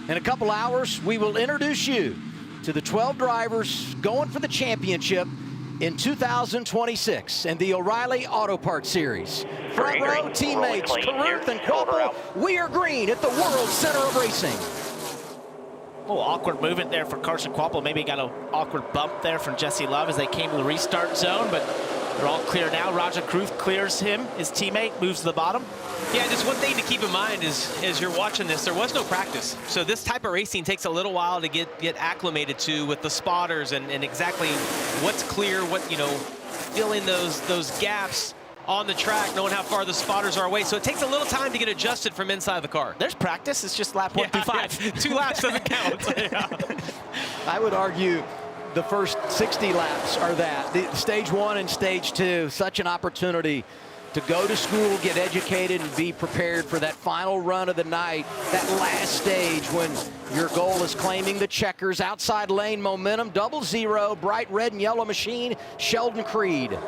In a couple hours, we will introduce you to the 12 drivers going for the championship in 2026 in the O'Reilly Auto Parts Series. Front row teammates Carruth and Quapple, we are green at the world center of racing. A little awkward movement there for Carson Quapple. Maybe got an awkward bump there from Jesse Love as they came to the restart zone, but they're all clear now. Roger Carruth clears him. His teammate moves to the bottom. Yeah, just one thing to keep in mind is, as you're watching this, there was no practice. So this type of racing takes a little while to get acclimated to with the spotters and exactly what's clear, what, you know, filling those gaps on the track, knowing how far the spotters are away. So it takes a little time to get adjusted from inside the car. There's practice. It's just lap 1 through 5. Yeah, 2 laps doesn't count. I would argue the first 60 laps are that. The stage 1 and stage 2, such an opportunity to go to school, get educated, and be prepared for that final run of the night, that last stage when your goal is claiming the checkers, outside lane momentum, 0, bright red and yellow machine, Sheldon Creed.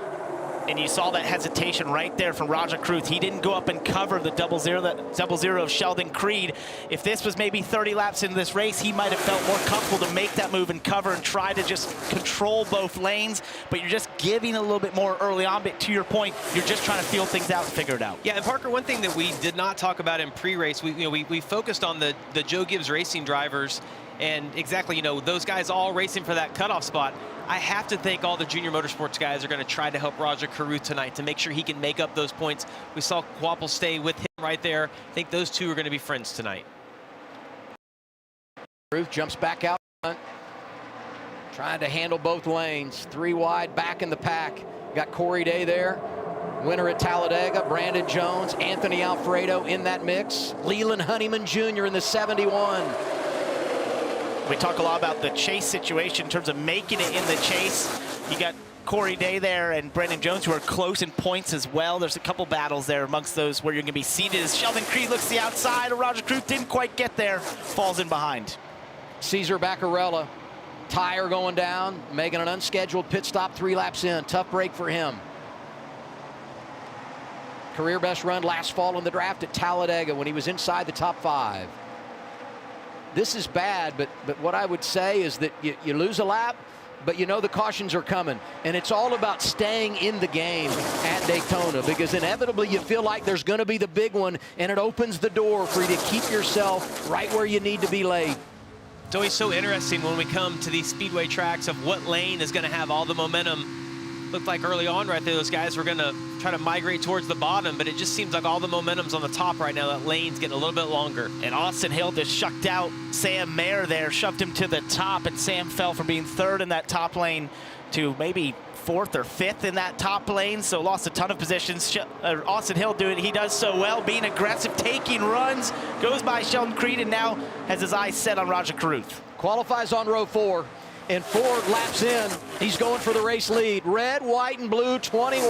And you saw that hesitation right there from Roger Carruth. He didn't go up and cover the 0 of Sheldon Creed. If this was maybe 30 laps into this race, he might have felt more comfortable to make that move and cover and try to just control both lanes. But you're just giving a little bit more early on. But to your point, you're just trying to feel things out and figure it out. Yeah, and Parker, one thing that we did not talk about in pre-race, we focused on the Joe Gibbs Racing drivers and exactly, you know, those guys all racing for that cutoff spot. I have to think all the junior motorsports guys are going to try to help Roger Carruth tonight to make sure he can make up those points. We saw Quapple stay with him right there. I think those two are going to be friends tonight. Carruth jumps back out front, trying to handle both lanes. 3 wide, back in the pack. Got Corey Day there. Winner at Talladega, Brandon Jones, Anthony Alfredo in that mix. Leland Honeyman Jr. in the 71. We talk a lot about the chase situation in terms of making it in the chase. You got Corey Day there and Brandon Jones who are close in points as well. There's a couple battles there amongst those where you're going to be seated as Sheldon Creed looks to the outside. Roger Carruth didn't quite get there, falls in behind. Cesar Baccarella, tire going down, making an unscheduled pit stop 3 laps in. Tough break for him. Career best run last fall in the draft at Talladega when he was inside the top 5. This is bad, but what I would say is that you lose a lap, but you know the cautions are coming. And it's all about staying in the game at Daytona, because inevitably you feel like there's going to be the big one, and it opens the door for you to keep yourself right where you need to be late. It's always so interesting when we come to these speedway tracks of what lane is going to have all the momentum. Looked like early on right there, those guys were going to try to migrate towards the bottom, but it just seems like all the momentum's on the top right now. That lane's getting a little bit longer. And Austin Hill just shucked out Sam Mayer there, shoved him to the top, and Sam fell from being 3rd in that top lane to maybe 4th or 5th in that top lane, so lost a ton of positions. Austin Hill doing it. He does so well, being aggressive, taking runs, goes by Sheldon Creed, and now has his eyes set on Roger Carruth. Qualifies on row 4. And 4 laps in, he's going for the race lead. Red, white, and blue, 21.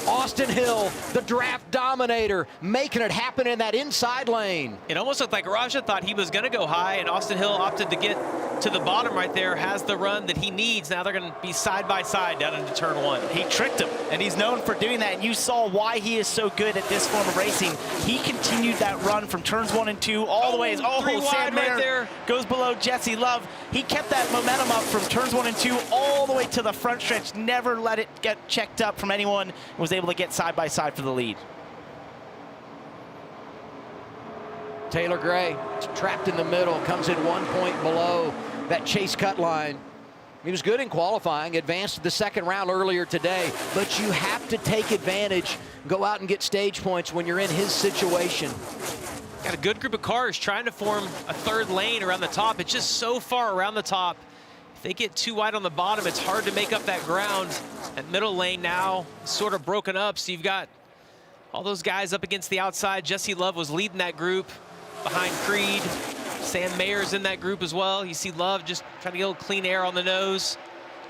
Austin Hill, the draft dominator, making it happen in that inside lane. It almost looked like Raja thought he was going to go high, and Austin Hill opted to get to the bottom right there, has the run that he needs. Now they're going to be side by side down into turn 1. He tricked him, and he's known for doing that. And you saw why he is so good at this form of racing. He continued that run from turns 1 and 2 all the way. 3 wide right there. Goes below Jesse Love. He kept that momentum up from turns 1 and 2 all the way to the front stretch, never let it get checked up from anyone, and was able to get side by side for the lead. Taylor Gray, trapped in the middle, comes in 1 point below that chase cut line. He was good in qualifying, advanced to the 2nd round earlier today, but you have to take advantage, go out and get stage points when you're in his situation. Got a good group of cars trying to form a 3rd lane around the top. It's just so far around the top. If they get too wide on the bottom, it's hard to make up that ground. That middle lane now sort of broken up, so you've got all those guys up against the outside. Jesse Love was leading that group behind Creed. Sam Mayer's in that group as well. You see Love just trying to get a little clean air on the nose.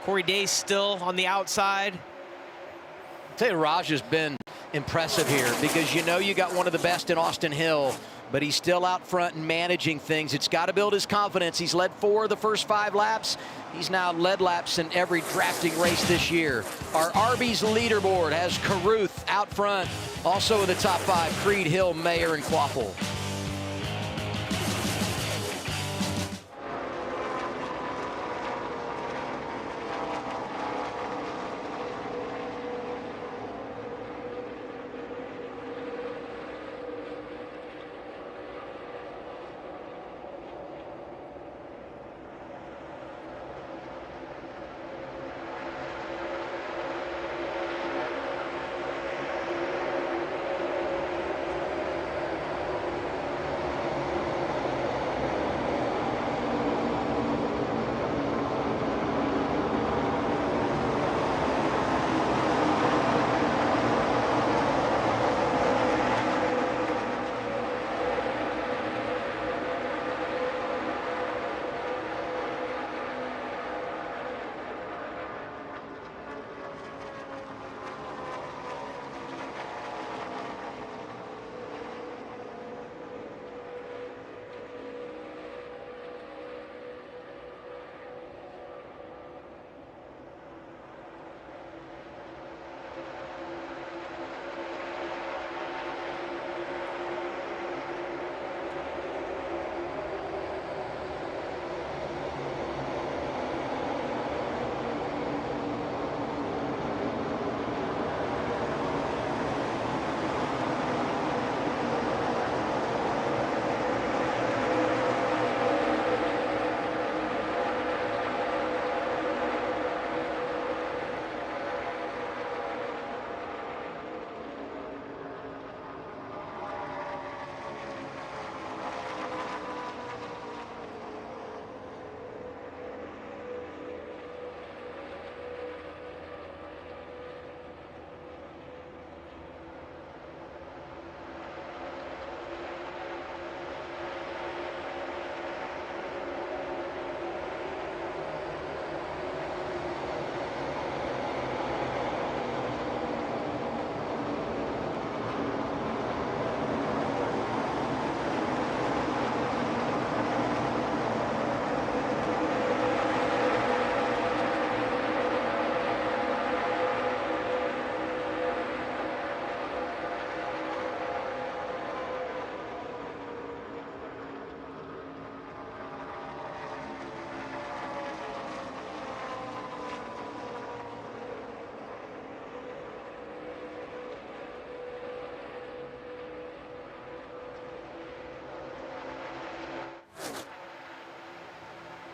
Corey Day still on the outside. I'll tell you, Raj has been impressive here, because you know you got one of the best in Austin Hill, but he's still out front and managing things. It's got to build his confidence. He's led 4 of the first 5 laps. He's now led laps in every drafting race this year. Our Arby's leaderboard has Carruth out front. Also in the top 5, Creed, Hill, Mayer, and Quapple.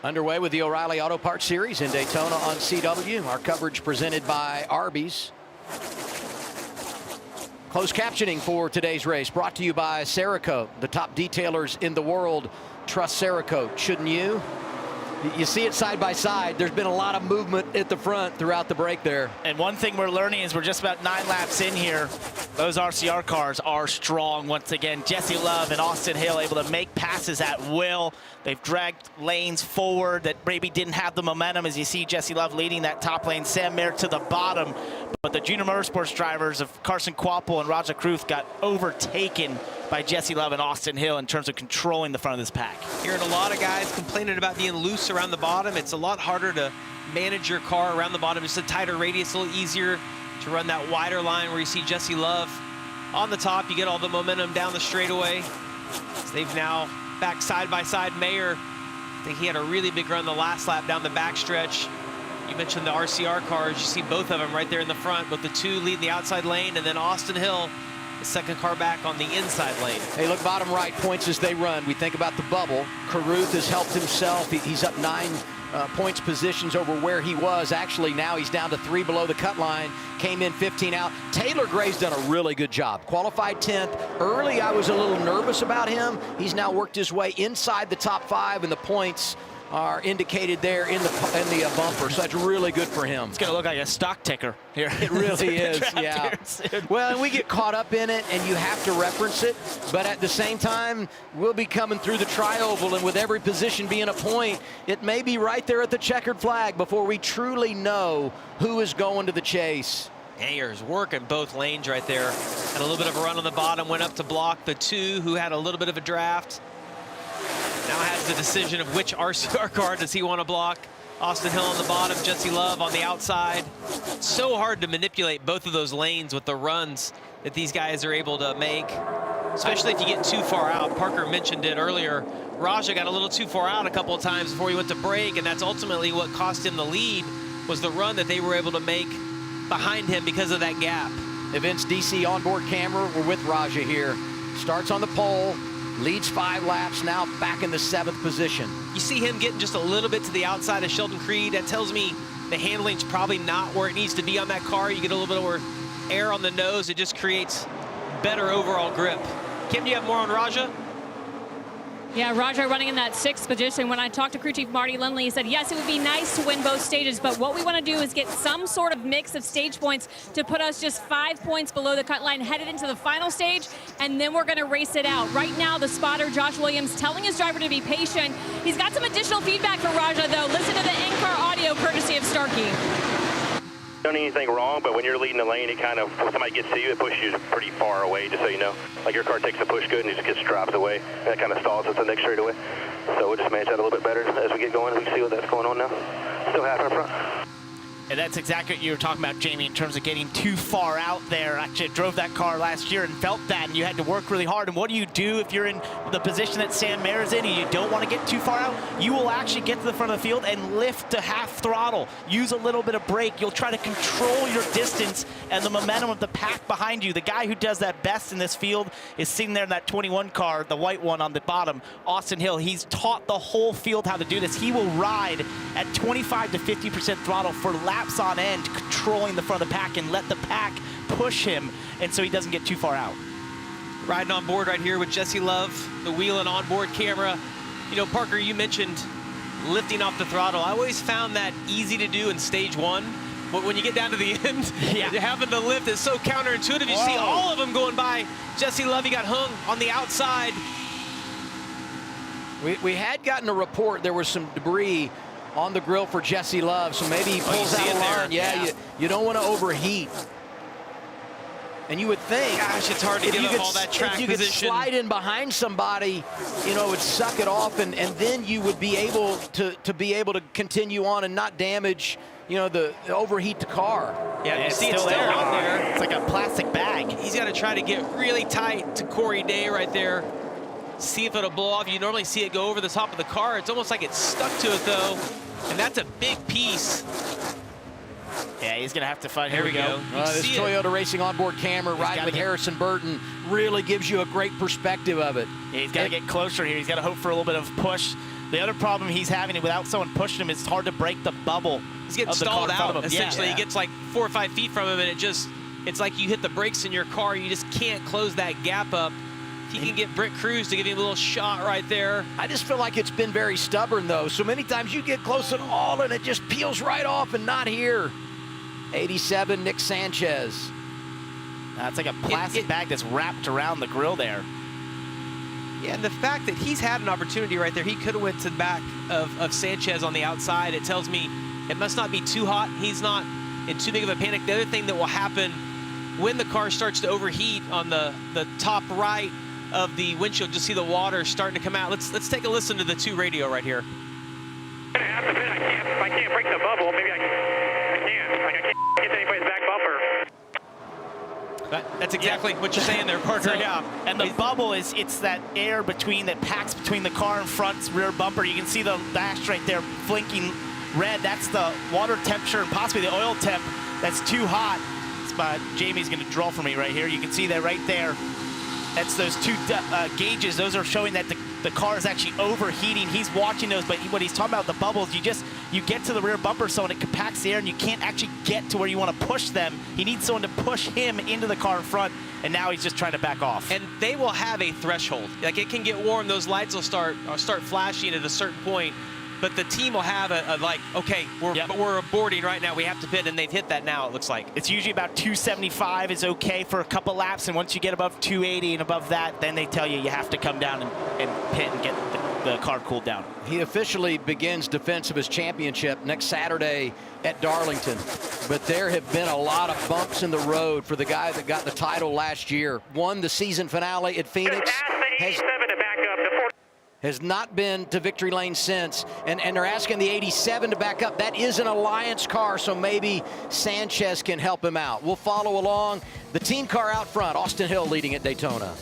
Underway with the O'Reilly Auto Parts Series in Daytona on CW. Our coverage presented by Arby's. Closed captioning for today's race brought to you by Cerakote. The top detailers in the world trust Cerakote. Shouldn't you? You see it side by side. There's been a lot of movement at the front throughout the break there. And one thing we're learning is we're just about 9 laps in here. Those RCR cars are strong once again. Jesse Love and Austin Hill able to make passes at will. They've dragged lanes forward that maybe didn't have the momentum, as you see Jesse Love leading that top lane, Sam Mayer to the bottom. But the Junior Motorsports drivers of Carson Kvapil and Raja Kruth got overtaken by Jesse Love and Austin Hill in terms of controlling the front of this pack. Hearing a lot of guys complaining about being loose around the bottom. It's a lot harder to manage your car around the bottom. It's a tighter radius, a little easier to run that wider line where you see Jesse Love on the top. You get all the momentum down the straightaway. So they've now back side by side. Mayer, I think he had a really big run the last lap down the backstretch. You mentioned the RCR cars. You see both of them right there in the front, but the two lead the outside lane, and then Austin Hill, the second car back on the inside lane. Hey, look, bottom right, points as they run. We think about the bubble. Carruth has helped himself. He's up 9 points positions over where he was. Actually, now he's down to 3 below the cut line. Came in 15 out. Taylor Gray's done a really good job. Qualified 10th. Early, I was a little nervous about him. He's now worked his way inside the top 5, and the points are indicated there in the bumper, so that's really good for him. It's going to look like a stock ticker here. It really is, yeah. Well, and we get caught up in it, and you have to reference it, but at the same time, we'll be coming through the tri-oval, and with every position being a point, it may be right there at the checkered flag before we truly know who is going to the chase. Mayer's working both lanes right there. Had a little bit of a run on the bottom, went up to block the 2 who had a little bit of a draft. Now has the decision of which RCR car does he want to block. Austin Hill on the bottom, Jesse Love on the outside. It's so hard to manipulate both of those lanes with the runs that these guys are able to make, especially if you get too far out. Parker mentioned it earlier. Raja got a little too far out a couple of times before he went to break, and that's ultimately what cost him the lead, was the run that they were able to make behind him because of that gap. Events DC onboard camera. We're with Raja here. Starts on the pole. Leads 5 laps, now back in the 7th position. You see him getting just a little bit to the outside of Sheldon Creed. That tells me the handling's probably not where it needs to be on that car. You get a little bit more air on the nose. It just creates better overall grip. Kim, do you have more on Raja? Yeah, Raja running in that 6th position. When I talked to crew chief Marty Lindley, he said, yes, it would be nice to win both stages, but what we want to do is get some sort of mix of stage points to put us just 5 points below the cut line headed into the final stage, and then we're going to race it out. Right now, the spotter, Josh Williams, telling his driver to be patient. He's got some additional feedback for Raja, though. Listen to the in-car audio courtesy of Starkey. Done anything wrong, but when you're leading the lane, it kind of, when somebody gets to you, it pushes you pretty far away, just so you know. Like your car takes a push good and it just gets dropped away. And that kind of stalls us the next straightaway. So we'll just manage that a little bit better as we get going. We can see what that's going on now. Still half in front. And that's exactly what you were talking about, Jamie, in terms of getting too far out there. Actually, I drove that car last year and felt that, and you had to work really hard. And what do you do if you're in the position that Sam Mayer's in and you don't want to get too far out? You will actually get to the front of the field and lift to half throttle. Use a little bit of brake. You'll try to control your distance and the momentum of the pack behind you. The guy who does that best in this field is sitting there in that 21 car, the white one on the bottom, Austin Hill. He's taught the whole field how to do this. He will ride at 25 to 50% throttle for laps on end, controlling the front of the pack and let the pack push him, and so he doesn't get too far out. Riding on board right here with Jesse Love, the wheel and onboard camera. You know, Parker, you mentioned lifting off the throttle. I always found that easy to do in stage 1, but when you get down to the end, having to lift is so counterintuitive. You see all of them going by. Jesse Love, he got hung on the outside. We had gotten a report there was some debris on the grill for Jesse Love, so maybe he pulls out a line. Yeah. You don't want to overheat. And you would think, gosh, it's hard to give up all that track if you position. could slide in behind somebody, you know, it would suck it off, and then you would be able to continue on and not damage, you know, the overheat the car. Yeah, you see it's still on there. It's like a plastic bag. He's got to try to get really tight to Corey Day right there. See if it'll blow off. You normally see it go over the top of the car. It's almost like it's stuck to it, though, and that's a big piece. Yeah, he's going to have to fight. Here we go. This Toyota Racing onboard camera riding with Harrison Burton really gives you a great perspective of it. Yeah, he's got to get closer here. He's got to hope for a little bit of push The other problem he's having without someone pushing him, it's hard to break the bubble. He's getting of the car stalled in front out. of him. Essentially, Yeah. he gets like 4 or 5 feet from him, and it's like you hit the brakes in your car. You just can't close that gap up. If he can get Brent Cruz to give him a little shot right there. I just feel like it's been very stubborn, though. So many times you get close at all, and it just peels right off, and not here. 87, Nick Sanchez. It's like a plastic bag that's wrapped around the grill there. Yeah, and the fact that he's had an opportunity right there, he could have went to the back of Sanchez on the outside. It tells me it must not be too hot. He's not in too big of a panic. The other thing that will happen when the car starts to overheat on the top right of the windshield, you'll see the water starting to come out. Let's take a listen to the 2 radio right here. I have to pit. I can't break the bubble. Maybe I can. Like I can't get to anybody's back bumper. That's exactly what you're saying there, Parker. So, yeah. And the bubble it's that air that packs between the car and front's rear bumper. You can see the dash right there blinking red. That's the water temperature and possibly the oil temp that's too hot. Jamie's going to draw for me right here. You can see that right there. That's those 2 gauges. Those are showing that the car is actually overheating. He's watching those, but what he's talking about, the bubbles, you get to the rear bumper so and it compacts the air and you can't actually get to where you want to push them. He needs someone to push him into the car in front, and now he's just trying to back off. And they will have a threshold. Like, it can get warm, those lights will start flashing at a certain point, but the team will have a like, okay, we're aborting right now, we have to pit, and they've hit that now, it looks like. It's usually about 275 is okay for a couple laps, and once you get above 280 and above that, then they tell you have to come down and pit and get the car cooled down. He officially begins defense of his championship next Saturday at Darlington. But there have been a lot of bumps in the road for the guy that got the title last year. Won the season finale at Phoenix. Has not been to victory lane since, and they're asking the 87 to back up. That is an Alliance car, so maybe Sanchez can help him out. We'll follow along. The team car out front, Austin Hill leading at Daytona.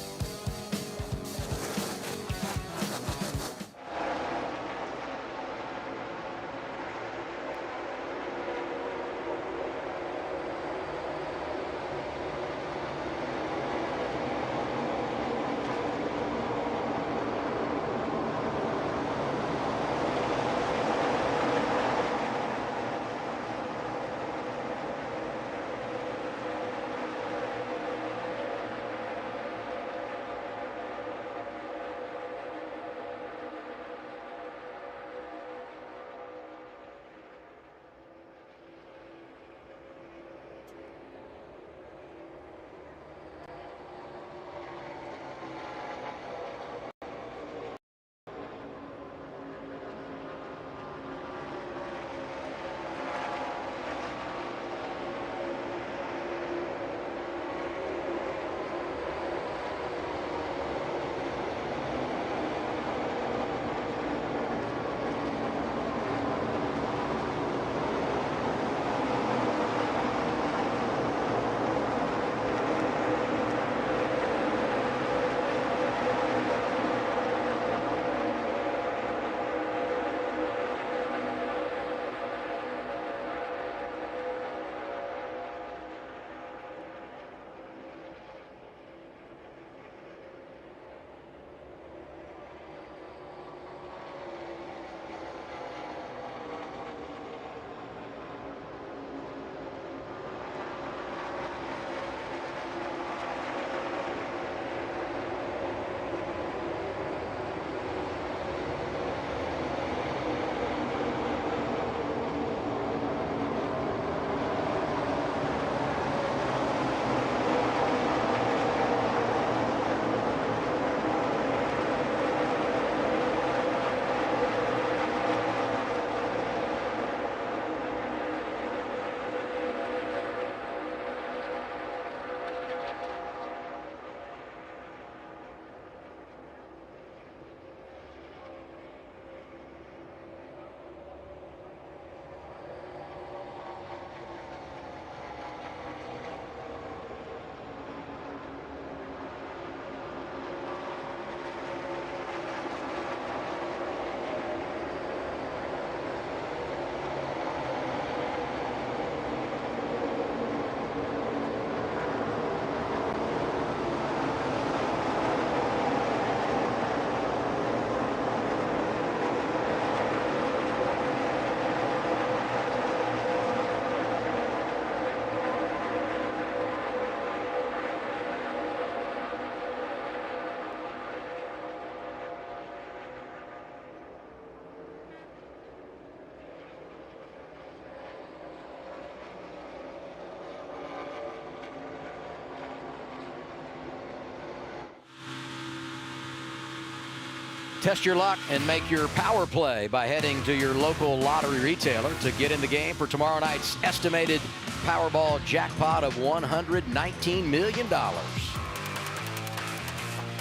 Test your luck and make your power play by heading to your local lottery retailer to get in the game for tomorrow night's estimated Powerball jackpot of $119 million.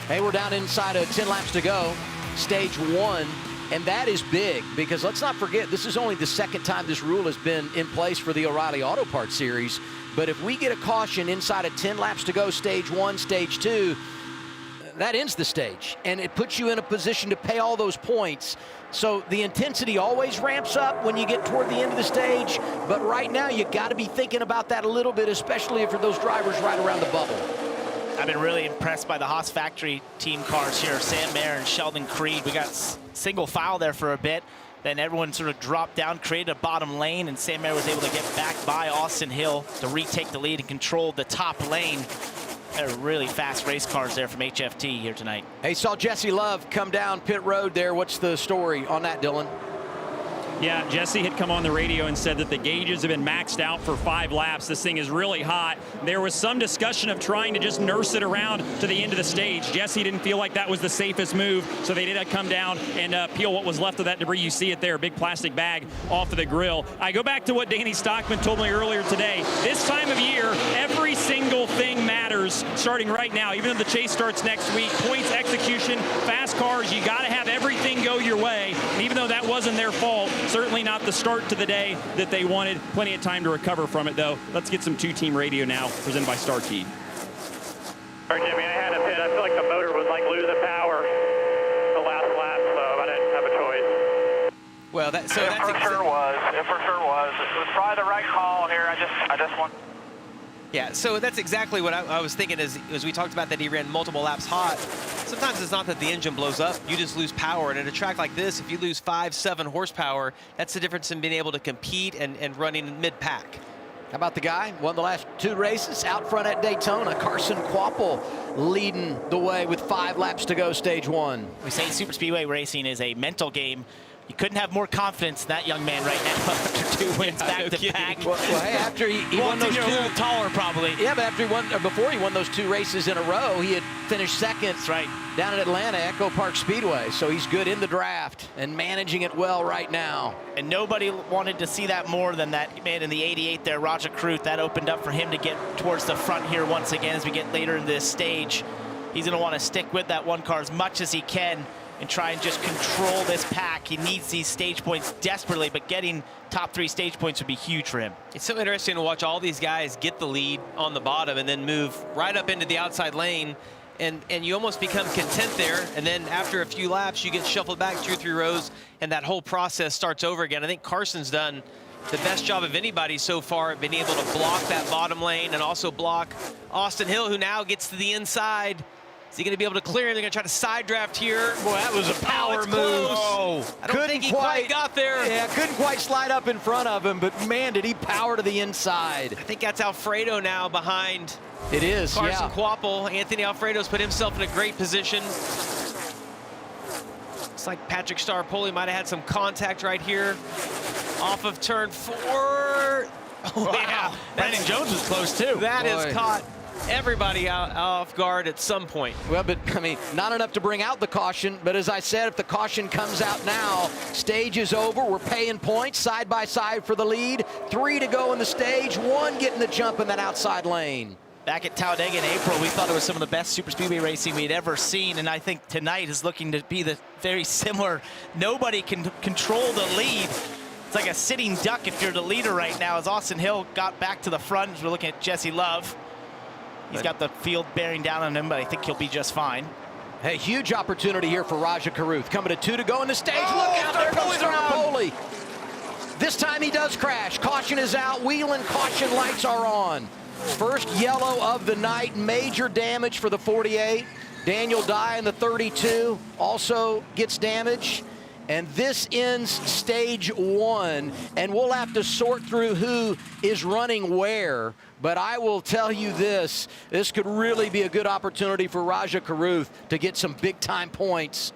Hey, we're down inside of 10 laps to go, stage 1. And that is big because let's not forget, this is only the second time this rule has been in place for the O'Reilly Auto Parts Series. But if we get a caution inside of 10 laps to go, stage 1, stage 2, that ends the stage. And it puts you in a position to pay all those points. So the intensity always ramps up when you get toward the end of the stage. But right now, you got to be thinking about that a little bit, especially for those drivers right around the bubble. I've been really impressed by the Haas factory team cars here. Sam Mayer and Sheldon Creed. We got single file there for a bit. Then everyone sort of dropped down, created a bottom lane, and Sam Mayer was able to get back by Austin Hill to retake the lead and control the top lane. They're really fast race cars there from HFT here tonight. Hey, saw Jesse Love come down pit road there. What's the story on that, Dylan? Yeah, Jesse had come on the radio and said that the gauges have been maxed out for 5 laps. This thing is really hot. There was some discussion of trying to just nurse it around to the end of the stage. Jesse didn't feel like that was the safest move, so they did come down and peel what was left of that debris. You see it there, a big plastic bag off of the grill. I go back to what Danny Stockman told me earlier today. This time of year, every single thing matters starting right now. Even though the chase starts next week, points, execution, fast cars, you got to have everything go your way. And even though that wasn't their fault, certainly not the start to the day that they wanted. Plenty of time to recover from it, though. Let's get some two-team radio now, presented by Starkey. All right, Jimmy, I had a pit. I feel like the motor was like losing power the last lap, so I didn't have a choice. Well, It for sure was. It was probably the right call here. I just want. Yeah, so that's exactly what I was thinking as we talked about that he ran multiple laps hot. Sometimes it's not that the engine blows up, you just lose power. And at a track like this, if you lose 5-7 horsepower, that's the difference in being able to compete and running mid-pack. How about the guy? Won the last 2 races out front at Daytona. Carson Kvapil leading the way with 5 laps to go, stage 1. We say super speedway racing is a mental game. You couldn't have more confidence in that young man right now after 2 wins back to back. Well, hey, after he won those 2, a little taller probably. yeah, but after he won, or before he won those 2 races in a row, he had finished second. That's right. Down at Atlanta, Echo Park Speedway. So he's good in the draft and managing it well right now. And nobody wanted to see that more than that man in the 88 there, Raja Kruth. That opened up for him to get towards the front here once again as we get later in this stage. He's going to want to stick with that one car as much as he can and try and just control this pack. He needs these stage points desperately, but getting top 3 stage points would be huge for him. It's so interesting to watch all these guys get the lead on the bottom and then move right up into the outside lane. And you almost become content there, and then after a few laps, you get shuffled back 2 or 3 rows, and that whole process starts over again. I think Carson's done the best job of anybody so far at being able to block that bottom lane and also block Austin Hill, who now gets to the inside. Is he going to be able to clear? They're going to try to side draft here. Boy, that was a power move. Oh, I don't think he quite got there. Yeah, couldn't quite slide up in front of him, but man, did he power to the inside. I think that's Alfredo now behind It is, Carson yeah. Kvapil. Anthony Alfredo's put himself in a great position. Looks like Patrick Starpoli might have had some contact right here. Off of turn 4. Oh, Wow. yeah. Brandon Jones was close too. That Boy. has caught everybody out off guard at some point. Well, but, I mean, not enough to bring out the caution, but as I said, if the caution comes out now, stage is over. We're paying points side by side for the lead. 3 to go in the stage, 1 getting the jump in that outside lane. Back at Talladega in April, we thought it was some of the best super speedway racing we'd ever seen, and I think tonight is looking to be the very similar. Nobody can control the lead. It's like a sitting duck if you're the leader right now, as Austin Hill got back to the front. As we're looking at Jesse Love. He's got the field bearing down on him, but I think he'll be just fine. Hey, huge opportunity here for Raja Kruth. Coming to 2 to go in the stage. Look out, there goes Starpoli. This time he does crash. Caution is out. Wheel and caution lights are on. First yellow of the night. Major damage for the 48. Daniel Dye in the 32 also gets damage. And this ends stage 1, and we'll have to sort through who is running where. But I will tell you this could really be a good opportunity for Raja Kruth to get some big-time points.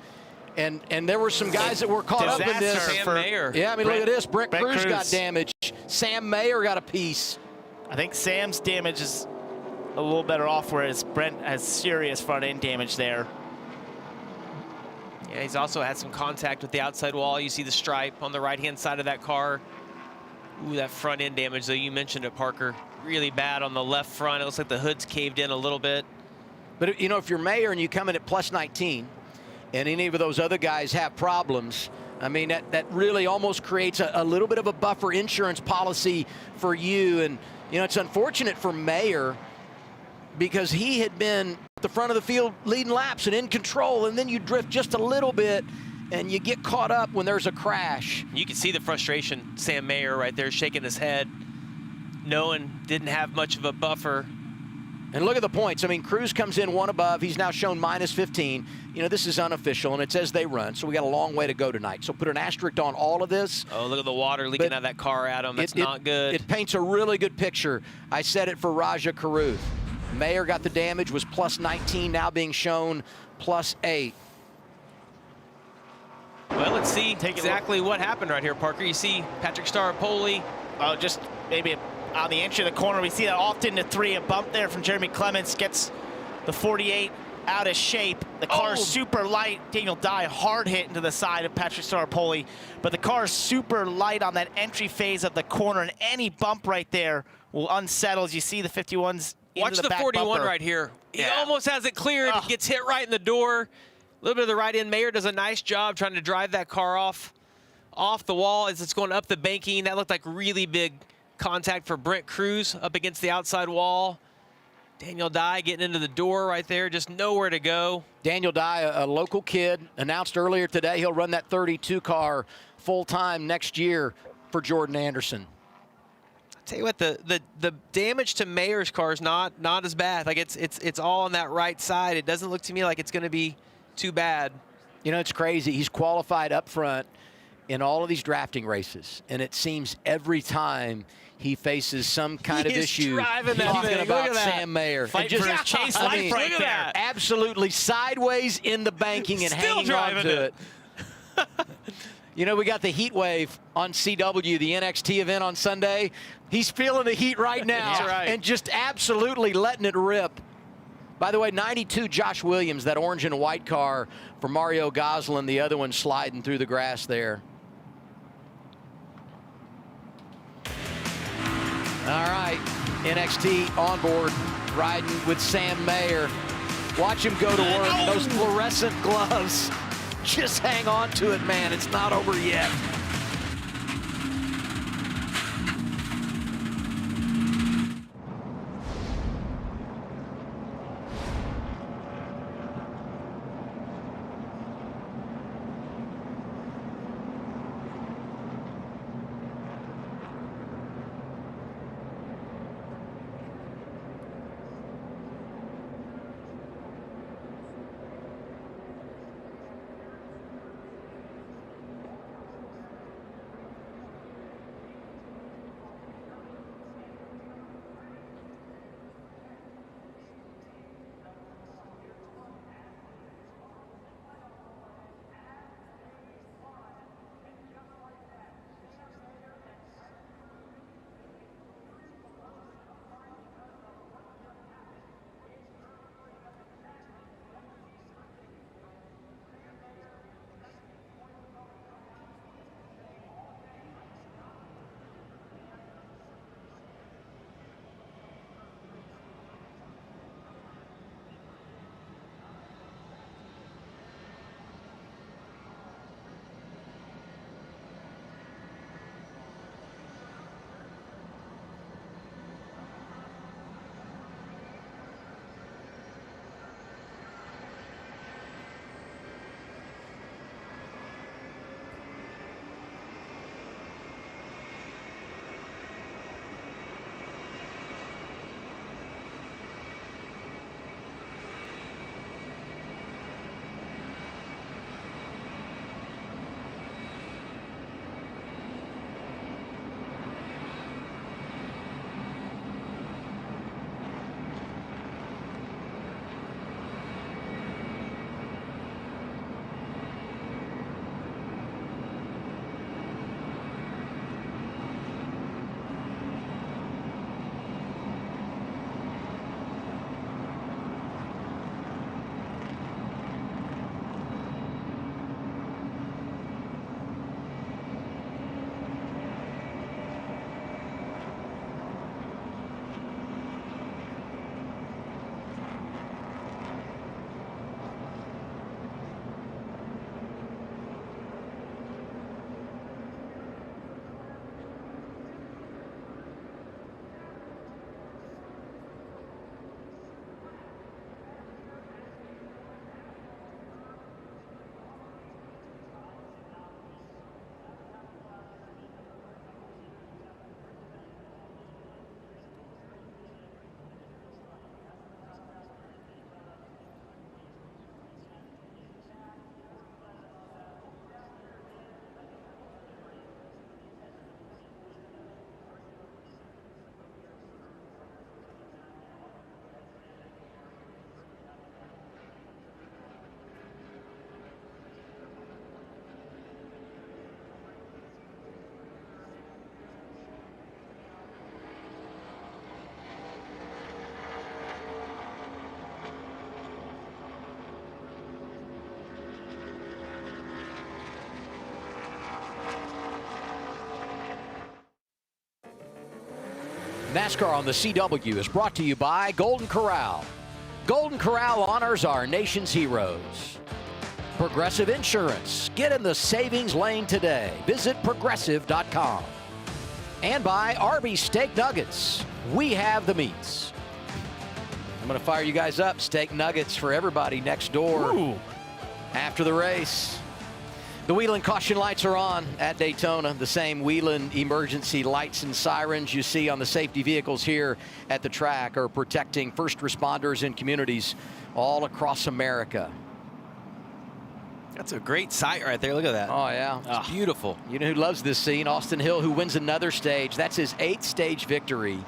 And there were some guys that were caught up in this. Sam Mayer. Yeah, I mean, look at this. Brett Cruz got Cruz. damaged. Sam Mayer got a piece. I think Sam's damage is a little better off, whereas Brent has serious front-end damage there. Yeah, he's also had some contact with the outside wall. You see the stripe on the right-hand side of that car. Ooh, that front end damage, though, you mentioned it, Parker. Really bad on the left front. It looks like the hood's caved in a little bit. But, you know, if you're Mayer and you come in at plus 19 and any of those other guys have problems, I mean, that really almost creates a little bit of a buffer insurance policy for you. And, you know, it's unfortunate for Mayer because he had been at the front of the field leading laps and in control, and then you drift just a little bit and you get caught up when there's a crash. You can see the frustration. Sam Mayer right there shaking his head, knowing didn't have much of a buffer. And look at the points. I mean, Cruz comes in one above. He's now shown minus 15. You know, this is unofficial, and it says they run, so we got a long way to go tonight. So put an asterisk on all of this. Oh, look at the water leaking out of that car, Adam. That's not good. It paints a really good picture. I said it for Raja Caruth. Mayer got the damage, was plus 19, now being shown plus 8. Well, let's see exactly what happened right here, Parker. You see Patrick Staropoli. Just maybe on the entry of the corner, we see that off into 3, a bump there from Jeremy Clements gets the 48 out of shape. The car is super light. Daniel Dye hard hit into the side of Patrick Staropoli, but the car is super light on that entry phase of the corner, and any bump right there will unsettle as you see the 51s. Watch the 41 bumper right here. He almost has it cleared. Gets hit right in the door. A little bit of the right end. Mayer does a nice job trying to drive that car off the wall as it's going up the banking. That looked like really big contact for Brent Cruz up against the outside wall. Daniel Dye getting into the door right there, just nowhere to go. Daniel Dye, a local kid, announced earlier today he'll run that 32 car full-time next year for Jordan Anderson. I'll tell you what, the damage to Mayer's car is not as bad. Like it's all on that right side. It doesn't look to me like it's going to be too bad. You know, it's crazy. He's qualified up front in all of these drafting races, and it seems every time he faces some kind of issue. Driving that talking thing. about Look at Sam Mayer. Fighting for his chase life right look at there. that. Absolutely sideways in the banking and Still hanging on driving to it. You know, we got the heat wave on CW, the NXT event on Sunday. He's feeling the heat right now. That's right. And just absolutely letting it rip. By the way, 92 Josh Williams, that orange and white car for Mario Goslin, the other one sliding through the grass there. All right, NXT on board, riding with Sam Mayer. Watch him go to work. Those fluorescent gloves. Just hang on to it, man. It's not over yet. NASCAR on the CW is brought to you by Golden Corral. Golden Corral honors our nation's heroes. Progressive Insurance. Get in the savings lane today. Visit progressive.com. And by Arby's Steak Nuggets. We have the meats. I'm going to fire you guys up. Steak nuggets for everybody next door. Ooh. After the race. The Whelen caution lights are on at Daytona. The same Whelen emergency lights and sirens you see on the safety vehicles here at the track are protecting first responders and communities all across America. That's a great sight right there. Look at that. Oh, yeah. It's beautiful. You know who loves this scene? Austin Hill, who wins another stage. That's his 8th stage victory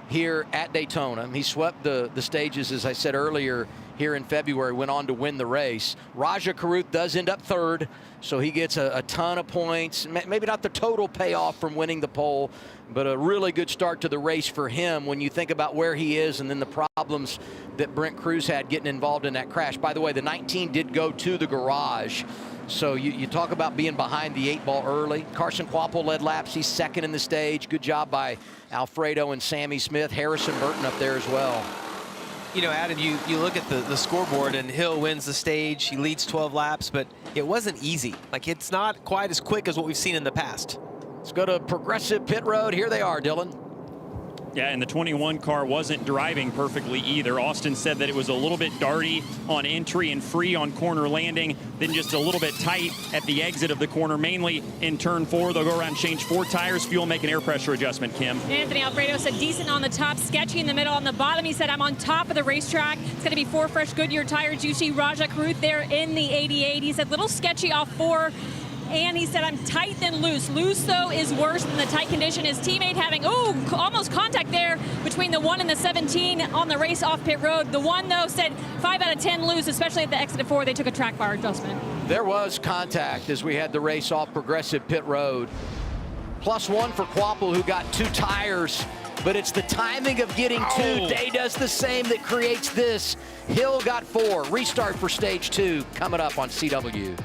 here at Daytona. He swept the stages, as I said earlier, here in February, went on to win the race. Raja Karuth does end up 3rd, so he gets a ton of points. Maybe not the total payoff from winning the pole, but a really good start to the race for him when you think about where he is and then the problems that Brent Cruz had getting involved in that crash. By the way, the 19 did go to the garage. So you talk about being behind the 8 ball early. Carson Kvapil led laps. He's 2nd in the stage. Good job by Alfredo and Sammy Smith. Harrison Burton up there as well. You know, Adam, you look at the scoreboard, and Hill wins the stage. He leads 12 laps, but it wasn't easy. Like, it's not quite as quick as what we've seen in the past. Let's go to Progressive Pit Road. Here they are, Dylan. Yeah, and the 21 car wasn't driving perfectly either. Austin said that it was a little bit darty on entry and free on corner landing, then just a little bit tight at the exit of the corner, mainly in turn 4. They'll go around, change 4 tires, fuel, make an air pressure adjustment, Kim. Anthony Alfredo said decent on the top, sketchy in the middle. On the bottom, he said, I'm on top of the racetrack. It's going to be 4 fresh Goodyear tires. You see Raja Karuth there in the 88. He said little sketchy off 4. And he said, I'm tight than loose. Loose, though, is worse than the tight condition. His teammate having, almost contact there between the 1 and the 17 on the race off pit road. The 1, though, said 5 out of 10 loose, especially at the exit of 4. They took a track bar adjustment. There was contact as we had the race off Progressive Pit Road. +1 for Kvapil, who got 2 tires. But it's the timing of getting 2. Day does the same that creates this. Hill got 4. Restart for stage 2 coming up on CW.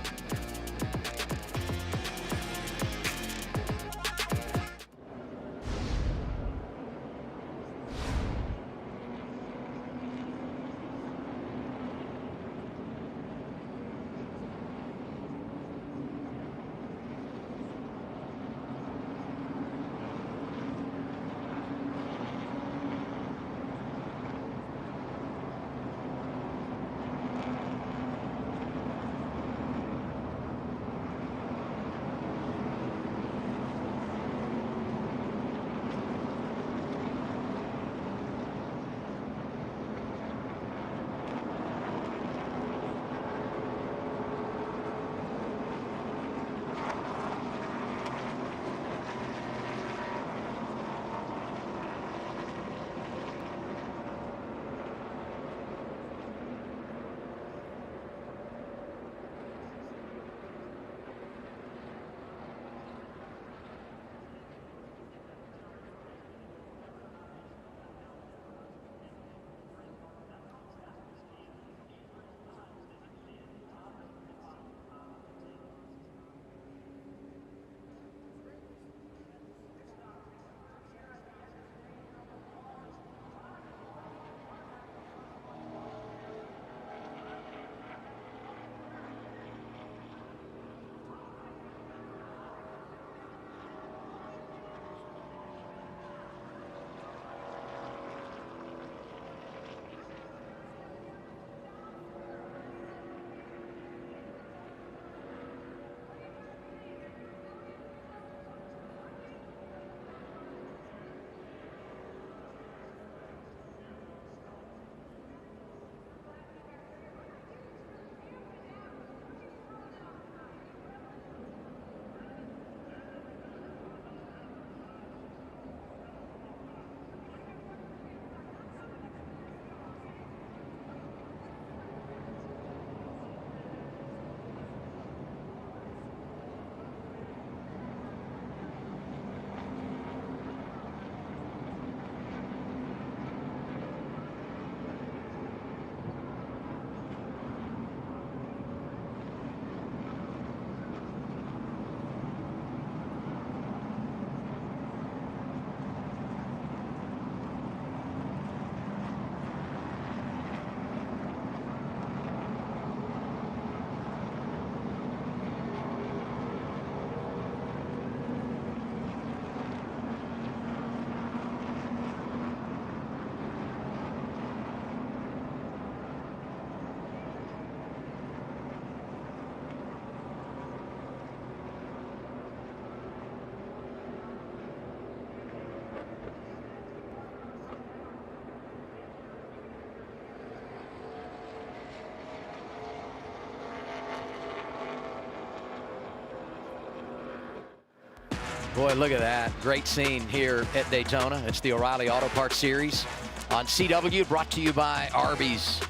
Boy, look at that. Great scene here at Daytona. It's the O'Reilly Auto Parts Series on CW, brought to you by Arby's.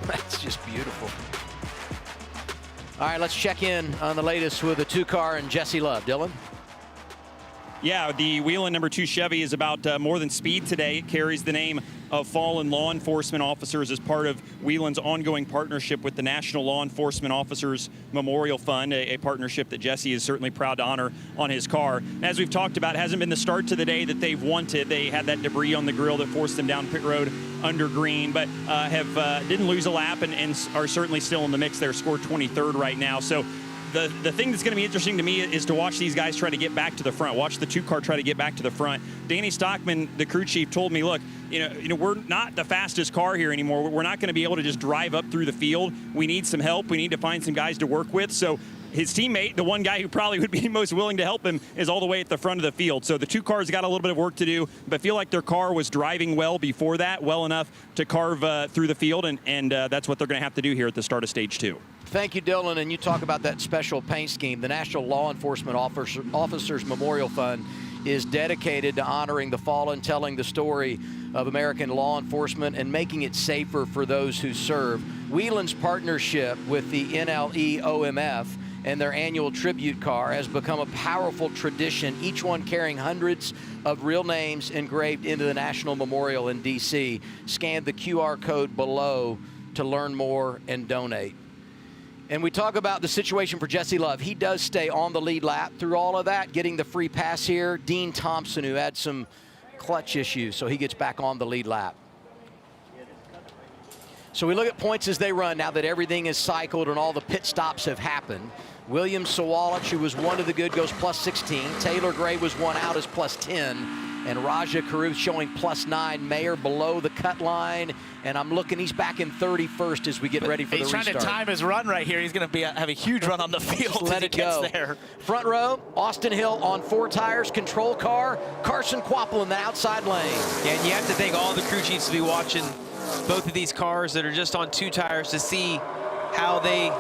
That's just beautiful. All right, let's check in on the latest with the 2-car and Jesse Love. Dylan? Yeah, the Whelen #2 Chevy is about more than speed today. It carries the name of fallen law enforcement officers as part of Whelan's ongoing partnership with the National Law Enforcement Officers Memorial Fund, a partnership that Jesse is certainly proud to honor on his car. And as we've talked about, it hasn't been the start to the day that they've wanted. They had that debris on the grill that forced them down pit road under green, but didn't lose a lap and are certainly still in the mix there, scored 23rd right now. So the thing that's going to be interesting to me is to watch these guys try to get back to the front. Watch the 2-car try to get back to the front. Danny Stockman, the crew chief, told me, look, you know, we're not the fastest car here anymore. We're not going to be able to just drive up through the field. We need some help. We need to find some guys to work with. So his teammate, the one guy who probably would be most willing to help him, is all the way at the front of the field. So the 2 cars got a little bit of work to do, but feel like their car was driving well before that, well enough to carve through the field, and that's what they're going to have to do here at the start of stage 2. Thank you, Dylan. And you talk about that special paint scheme. The National Law Enforcement Officers Memorial Fund is dedicated to honoring the fallen, telling the story of American law enforcement and making it safer for those who serve. Whelan's partnership with the NLE-OMF and their annual tribute car has become a powerful tradition, each one carrying hundreds of real names engraved into the National Memorial in D.C. Scan the QR code below to learn more and donate. And we talk about the situation for Jesse Love. He does stay on the lead lap through all of that, getting the free pass here. Dean Thompson, who had some clutch issues, so he gets back on the lead lap. So we look at points as they run now that everything is cycled and all the pit stops have happened. William Sawalich, who was one of the good, goes plus 16. Taylor Gray was one out as plus 10. And Raja Caruth showing plus 9. Mayer below the cut line. And I'm looking, he's back in 31st as we get ready for the restart. He's trying to time his run right here. He's going to have a huge run on the field. Just let it go. There. Front row, Austin Hill on 4 tires, control car. Carson Quapple in the outside lane. Yeah, and you have to thank all the crew chiefs to be watching both of these cars that are just on 2 tires to see how they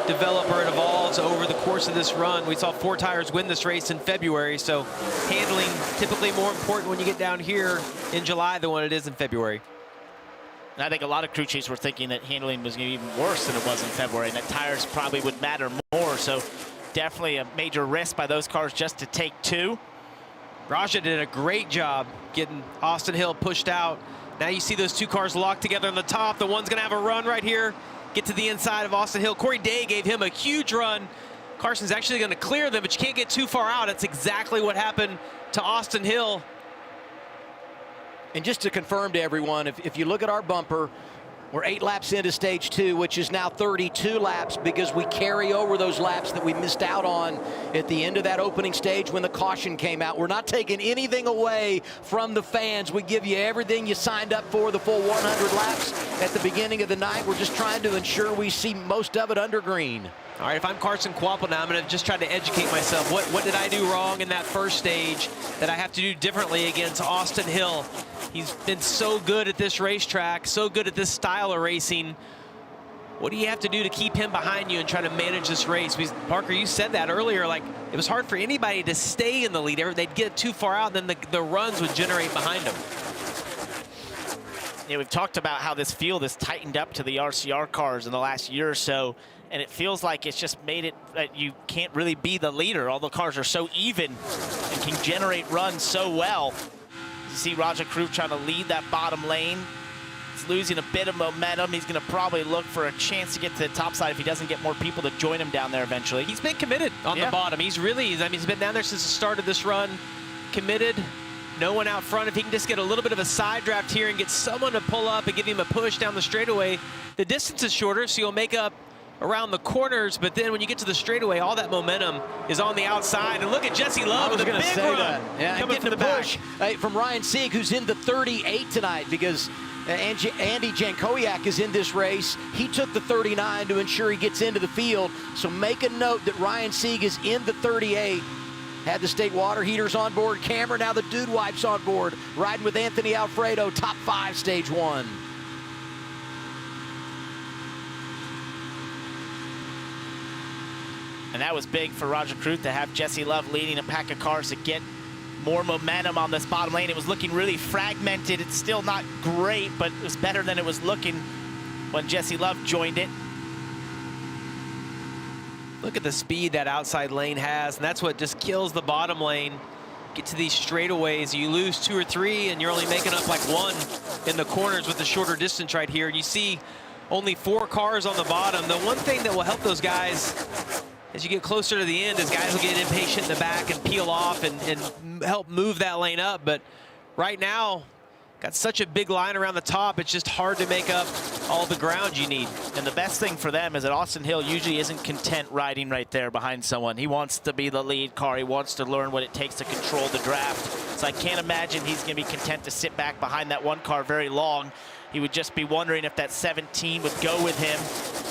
develop or it evolves over the course of this run. We saw 4 tires win this race in February, so handling typically more important when you get down here in July than what it is in February. And I think a lot of crew chiefs were thinking that handling was going to be even worse than it was in February, and that tires probably would matter more. So definitely a major risk by those cars just to take 2. Raja did a great job getting Austin Hill pushed out. Now you see those 2 cars locked together on the top. The one's going to have a run right here. Get to the inside of Austin Hill. Corey Day gave him a huge run. Carson's actually going to clear them, but you can't get too far out. That's exactly what happened to Austin Hill. And just to confirm to everyone, if you look at our bumper, we're 8 laps into stage 2, which is now 32 laps because we carry over those laps that we missed out on at the end of that opening stage when the caution came out. We're not taking anything away from the fans. We give you everything you signed up for, the full 100 laps at the beginning of the night. We're just trying to ensure we see most of it under green. All right, if I'm Carson Quapple now, I'm going to just try to educate myself. What did I do wrong in that first stage that I have to do differently against Austin Hill? He's been so good at this racetrack, so good at this style of racing. What do you have to do to keep him behind you and try to manage this race? Because, Parker, you said that earlier, like it was hard for anybody to stay in the lead. They'd get too far out, and then the runs would generate behind them. Yeah, we've talked about how this field has tightened up to the RCR cars in the last year or so, and it feels like it's just made it that you can't really be the leader. All the cars are so even and can generate runs so well. You see Raja Caruth trying to lead that bottom lane. He's losing a bit of momentum. He's going to probably look for a chance to get to the top side if he doesn't get more people to join him down there eventually. He's been committed on the bottom. He's really, I mean, he's been down there since the start of this run, committed. No one out front. If he can just get a little bit of a side draft here and get someone to pull up and give him a push down the straightaway, the distance is shorter, so you'll make up around the corners, but then when you get to the straightaway, all that momentum is on the outside. And look at Jesse Love with a big run. Yeah, coming from the push back. From Ryan Sieg, who's in the 38 tonight, because Andy Jankowiak is in this race. He took the 39 to ensure he gets into the field. So make a note that Ryan Sieg is in the 38. Had the state water heaters on board. Camera, now the dude wipes on board. Riding with Anthony Alfredo, top 5, stage 1. And that was big for Roger Cruth to have Jesse Love leading a pack of cars to get more momentum on this bottom lane. It was looking really fragmented. It's still not great, but it was better than it was looking when Jesse Love joined it. Look at the speed that outside lane has, and that's what just kills the bottom lane. Get to these straightaways, you lose 2 or 3, and you're only making up like 1 in the corners with the shorter distance right here. And you see only 4 cars on the bottom. The one thing that will help those guys as you get closer to the end is guys will get impatient in the back and peel off and help move that lane up. But right now, got such a big line around the top, it's just hard to make up all the ground you need. And the best thing for them is that Austin Hill usually isn't content riding right there behind someone. He wants to be the lead car. He wants to learn what it takes to control the draft. So I can't imagine he's going to be content to sit back behind that one car very long. He would just be wondering if that 17 would go with him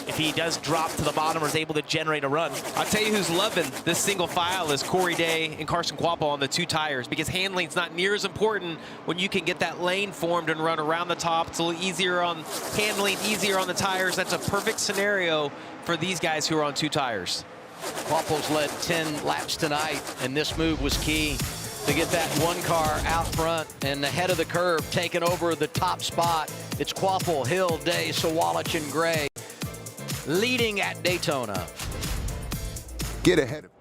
if he does drop to the bottom or is able to generate a run. I'll tell you who's loving this single file is Corey Day and Carson Quappo on the 2 tires, because handling's not near as important when you can get that lane formed and run around the top. It's a little easier on handling, easier on the tires. That's a perfect scenario for these guys who are on 2 tires. Quappo's led 10 laps tonight, and this move was key to get that one car out front and ahead of the curve, taking over the top spot. It's Quappo, Hill, Day, Sawalich, and Gray leading at Daytona. Get ahead of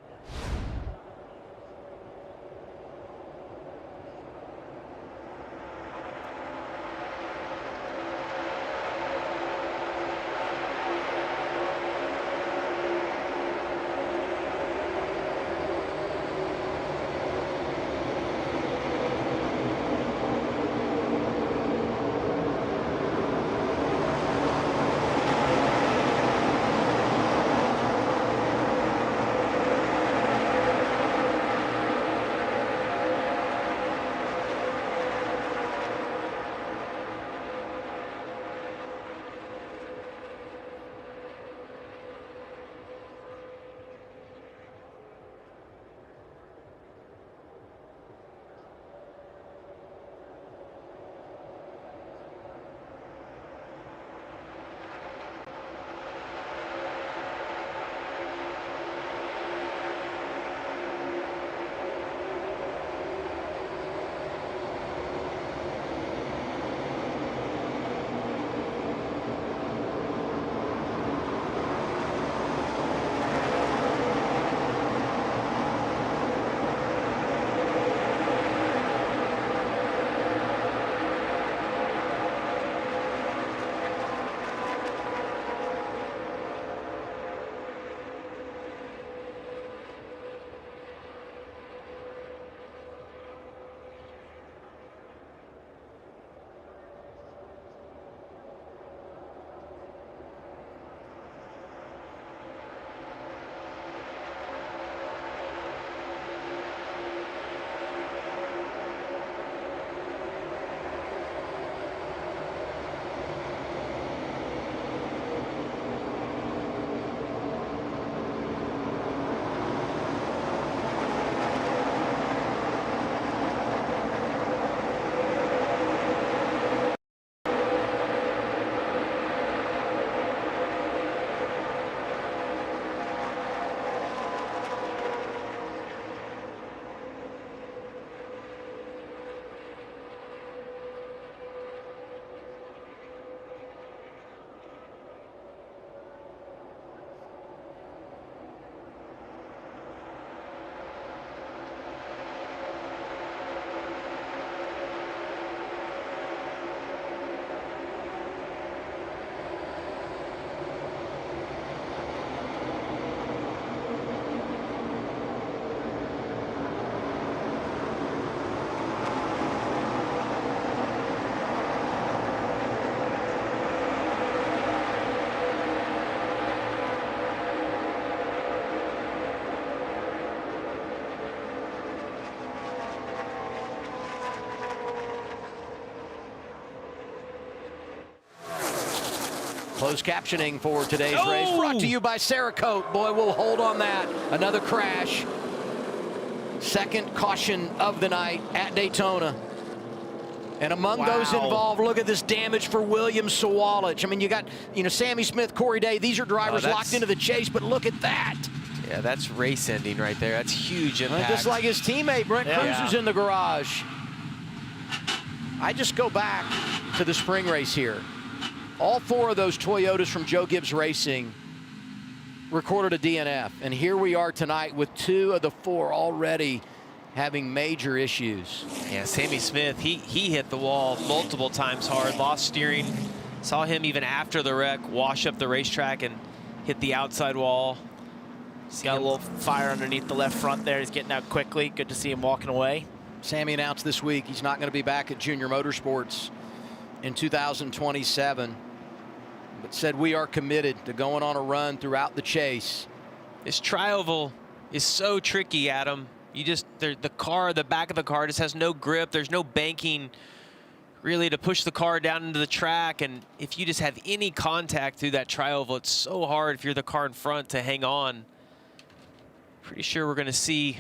Closed captioning for today's race, brought to you by Cerakote. Boy, we'll hold on that. Another crash. Second caution of the night at Daytona. And among those involved, look at this damage for William Sawalich. I mean, you got, Sammy Smith, Corey Day. These are drivers locked into the chase, but look at that. Yeah, that's race ending right there. That's huge impact. Just like his teammate, Brent Cruz, is in the garage. I just go back to the spring race here. All 4 of those Toyotas from Joe Gibbs Racing recorded a DNF. And here we are tonight with 2 of the 4 already having major issues. Yeah, Sammy Smith, he hit the wall multiple times hard, lost steering. Saw him even after the wreck wash up the racetrack and hit the outside wall. He's got a little fire underneath the left front there. He's getting out quickly. Good to see him walking away. Sammy announced this week he's not going to be back at Junior Motorsports in 2027, but said we are committed to going on a run throughout the chase. This tri-oval is so tricky, Adam. You just, the back of the car just has no grip. There's no banking really to push the car down into the track. And if you just have any contact through that tri-oval, it's so hard if you're the car in front to hang on. Pretty sure we're going to see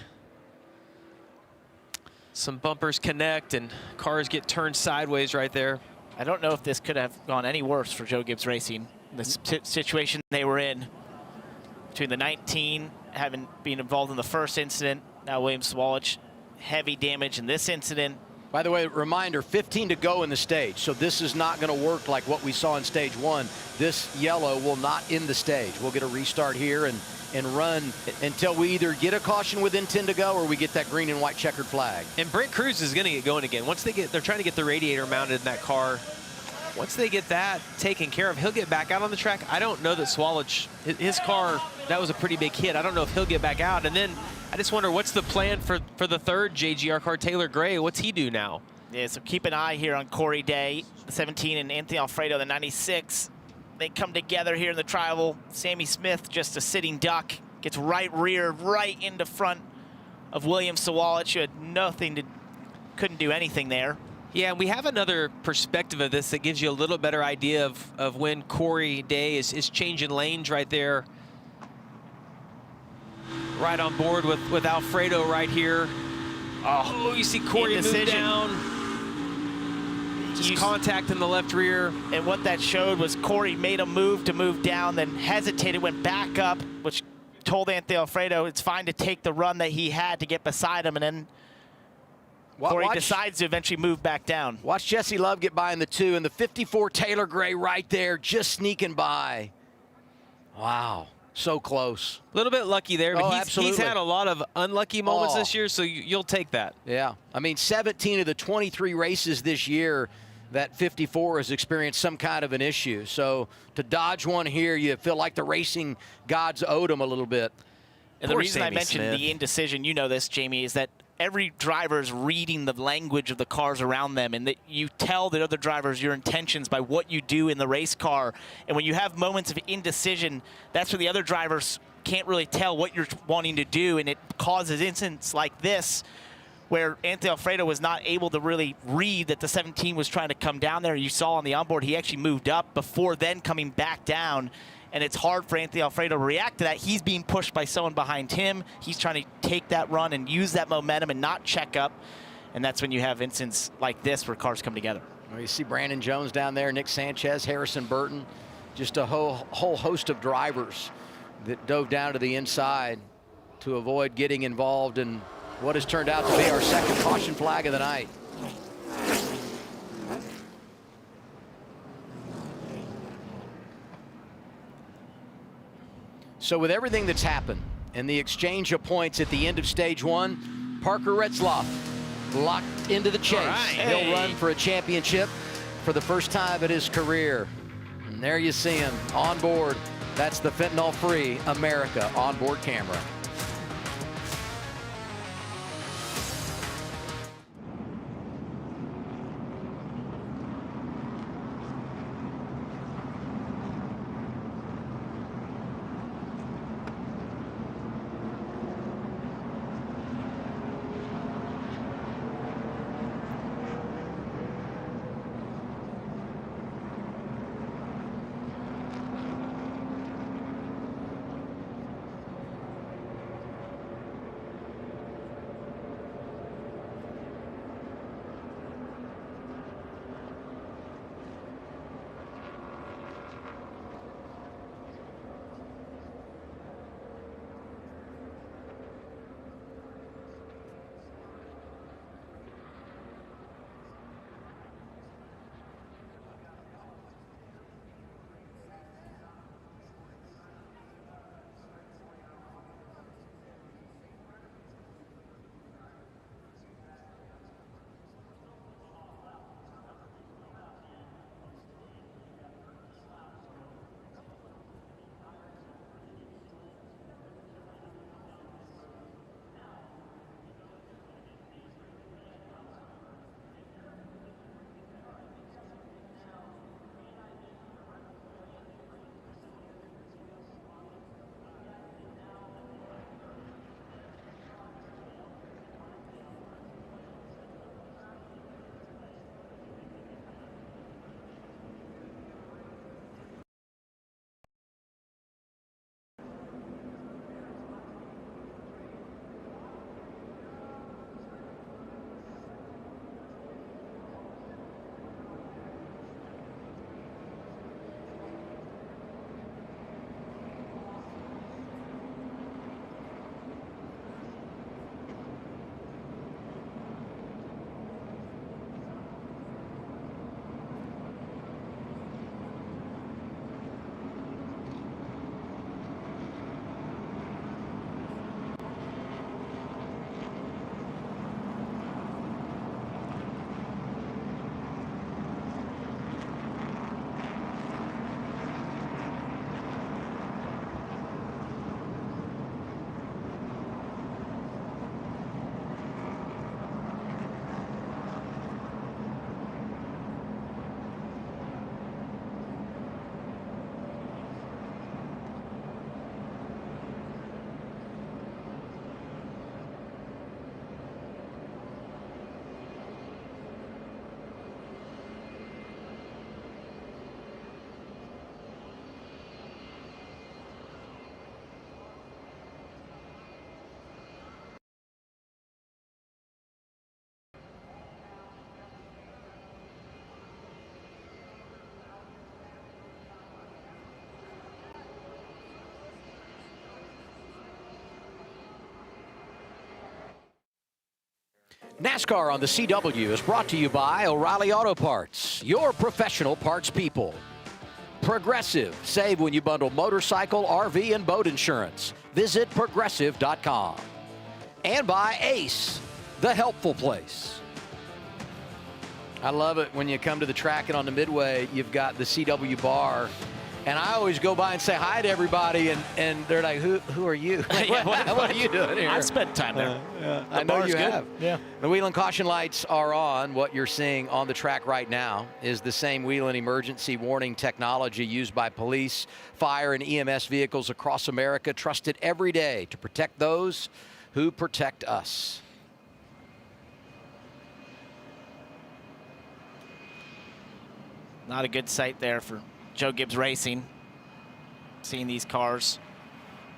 some bumpers connect and cars get turned sideways right there. I don't know if this could have gone any worse for Joe Gibbs Racing. The situation they were in between the 19, having been involved in the first incident, now William Sawalich, heavy damage in this incident. By the way, reminder, 15 to go in the stage, so this is not going to work like what we saw in stage 1. This yellow will not end the stage. We'll get a restart here and run until we either get a caution within 10 to go or we get that green and white checkered flag. And Brent Cruz is going to get going again. Once they're trying to get the radiator mounted in that car. Once they get that taken care of, he'll get back out on the track. I don't know that Sawalich, his car, that was a pretty big hit. I don't know if he'll get back out. And then I just wonder what's the plan for the third JGR car, Taylor Gray. What's he do now? Yeah, so keep an eye here on Corey Day, the 17, and Anthony Alfredo, the 96. They come together here in the tri-oval. Sammy Smith, just a sitting duck, gets reared right into front of William Sawalich, who had couldn't do anything there. Yeah, and we have another perspective of this that gives you a little better idea of when Corey Day is changing lanes right there. Right on board with Alfredo right here. Oh, you see Corey move down. Just contact in the left rear. And what that showed was Corey made a move to move down, then hesitated, went back up, which told Anthony Alfredo it's fine to take the run that he had to get beside him, and then Corey decides to eventually move back down. Watch Jesse Love get by in the 2, and the 54 Taylor Gray right there, just sneaking by. Wow, so close. A little bit lucky there, but he's had a lot of unlucky moments this year, so you'll take that. Yeah, I mean, 17 of the 23 races this year, that 54 has experienced some kind of an issue. So to dodge one here, you feel like the racing gods owed him a little bit. And the reason I mentioned the indecision, you know this, Jamie, is that every driver is reading the language of the cars around them, and that you tell the other drivers your intentions by what you do in the race car. And when you have moments of indecision, that's where the other drivers can't really tell what you're wanting to do, and it causes incidents like this where Anthony Alfredo was not able to really read that the 17 was trying to come down there. You saw on the onboard, he actually moved up before then coming back down. And it's hard for Anthony Alfredo to react to that. He's being pushed by someone behind him. He's trying to take that run and use that momentum and not check up. And that's when you have incidents like this where cars come together. Well, you see Brandon Jones down there, Nick Sanchez, Harrison Burton, just a whole host of drivers that dove down to the inside to avoid getting involved in what has turned out to be our second caution flag of the night. So with everything that's happened and the exchange of points at the end of stage 1, Parker Retzlaff locked into the chase. He'll run for a championship for the first time in his career. And there you see him on board. That's the fentanyl-free America onboard camera. NASCAR on the CW is brought to you by O'Reilly Auto Parts, your professional parts people. Progressive, save when you bundle motorcycle, RV, and boat insurance. Visit progressive.com. And by Ace, the helpful place. I love it when you come to the track and on the midway, you've got the CW bar. And I always go by and say hi to everybody, and they're like, who are you? Like, what are you doing here? I spent time there. I know you have. Yeah. The wheel and caution lights are on. What you're seeing on the track right now is the same wheel and emergency warning technology used by police, fire, and EMS vehicles across America, trusted every day to protect those who protect us. Not a good sight there for Joe Gibbs Racing. Seeing these cars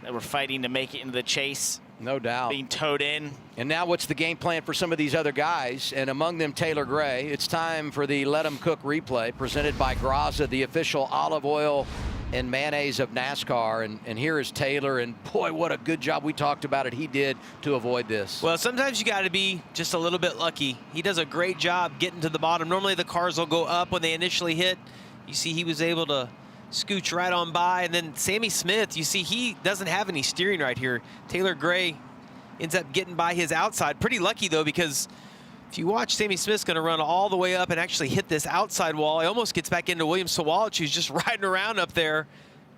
that were fighting to make it into the chase. No doubt. Being towed in. And now what's the game plan for some of these other guys? And among them, Taylor Gray. It's time for the Let 'em Cook replay presented by Graza, the official olive oil and mayonnaise of NASCAR. And here is Taylor. And boy, what a good job. We talked about it. He did to avoid this. Well, sometimes you got to be just a little bit lucky. He does a great job getting to the bottom. Normally the cars will go up when they initially hit. You see he was able to scooch right on by. And then Sammy Smith, you see he doesn't have any steering right here. Taylor Gray ends up getting by his outside. Pretty lucky, though, because if you watch, Sammy Smith's going to run all the way up and actually hit this outside wall. He almost gets back into William Sawalich, who's just riding around up there.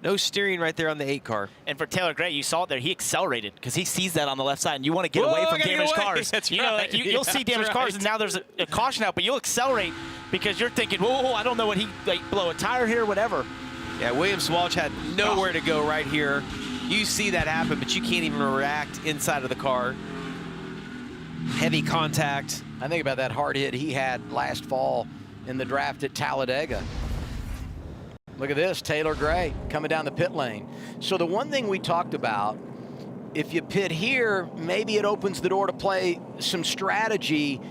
No steering right there on the 8 car. And for Taylor Gray, you saw it there. He accelerated because he sees that on the left side, and you want to get away from damaged cars. That's you know, like you'll see damaged cars, and now there's a caution out, but you'll accelerate because you're thinking, whoa, I don't know what he, like, blow a tire here, whatever. Yeah, William Sawalich had nowhere to go right here. You see that happen, but you can't even react inside of the car. Heavy contact. I think about that hard hit he had last fall in the draft at Talladega. Look at this, Taylor Gray coming down the pit lane. So the one thing we talked about, if you pit here, maybe it opens the door to play some strategy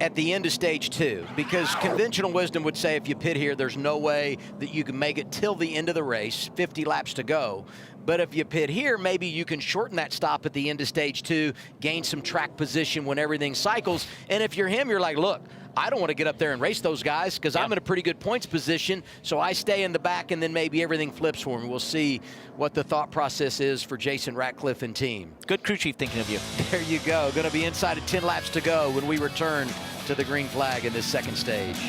at the end of stage 2, because conventional wisdom would say if you pit here, there's no way that you can make it till the end of the race, 50 laps to go. But if you pit here, maybe you can shorten that stop at the end of stage 2, gain some track position when everything cycles. And if you're him, you're like, look, I don't want to get up there and race those guys because I'm in a pretty good points position, so I stay in the back and then maybe everything flips for me. We'll see what the thought process is for Jason Ratcliffe and team. Good crew chief thinking of you. There you go. Going to be inside of 10 laps to go when we return to the green flag in this second stage.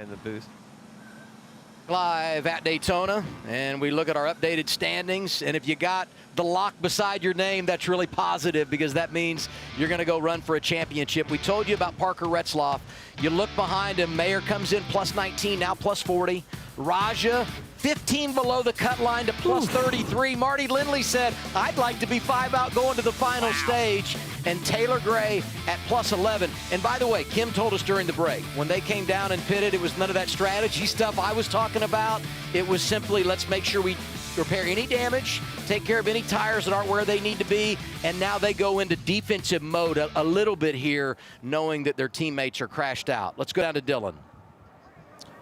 in the booth. Live at Daytona, and we look at our updated standings, and if you got the lock beside your name, that's really positive because that means you're going to go run for a championship. We told you about Parker Retzloff. You look behind him, Mayer comes in plus 19, now plus 40. Raja, 15 below the cut line to plus 33. Marty Lindley said, I'd like to be 5 out going to the final stage. And Taylor Gray at plus 11. And by the way, Kim told us during the break, when they came down and pitted, it was none of that strategy stuff I was talking about. It was simply, let's make sure we repair any damage, take care of any tires that aren't where they need to be, and now they go into defensive mode a little bit here, knowing that their teammates are crashed out. Let's go down to Dylan.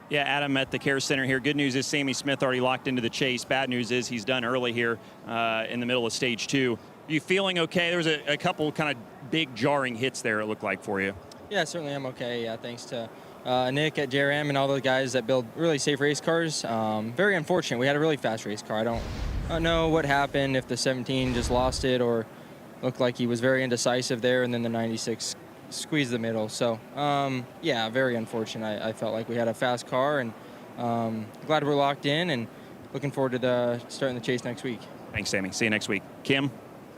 Yeah, Adam at the care center here. Good news is Sammy Smith already locked into the chase. Bad news is he's done early here in the middle of stage 2. Are you feeling okay? There was a couple kind of big jarring hits there, it looked like, for you. Yeah, certainly I'm okay. Yeah, thanks to Nick at JRM and all those guys that build really safe race cars. Very unfortunate. We had a really fast race car. I don't know what happened, if the 17 just lost it or looked like he was very indecisive there, and then the 96 squeezed the middle. So, yeah, very unfortunate. I felt like we had a fast car, and glad we're locked in and looking forward to starting the chase next week. Thanks, Sammy. See you next week. Kim?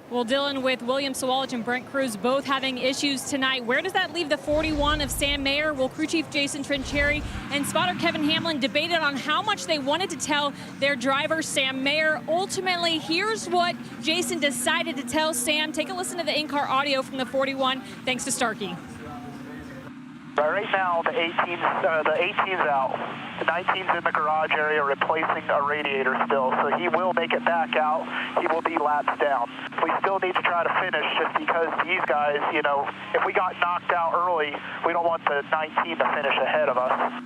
Well, Dylan, with William Sawalich and Brent Cruz both having issues tonight, where does that leave the 41 of Sam Mayer? Well, crew chief Jason Trinchieri and spotter Kevin Hamlin debated on how much they wanted to tell their driver, Sam Mayer. Ultimately, here's what Jason decided to tell Sam. Take a listen to the in-car audio from the 41, thanks to Starkey. Right now, the 18's out. The 19's in the garage area replacing a radiator still, so he will make it back out. He will be laps down. We still need to try to finish just because these guys, you know, if we got knocked out early, we don't want the 19 to finish ahead of us.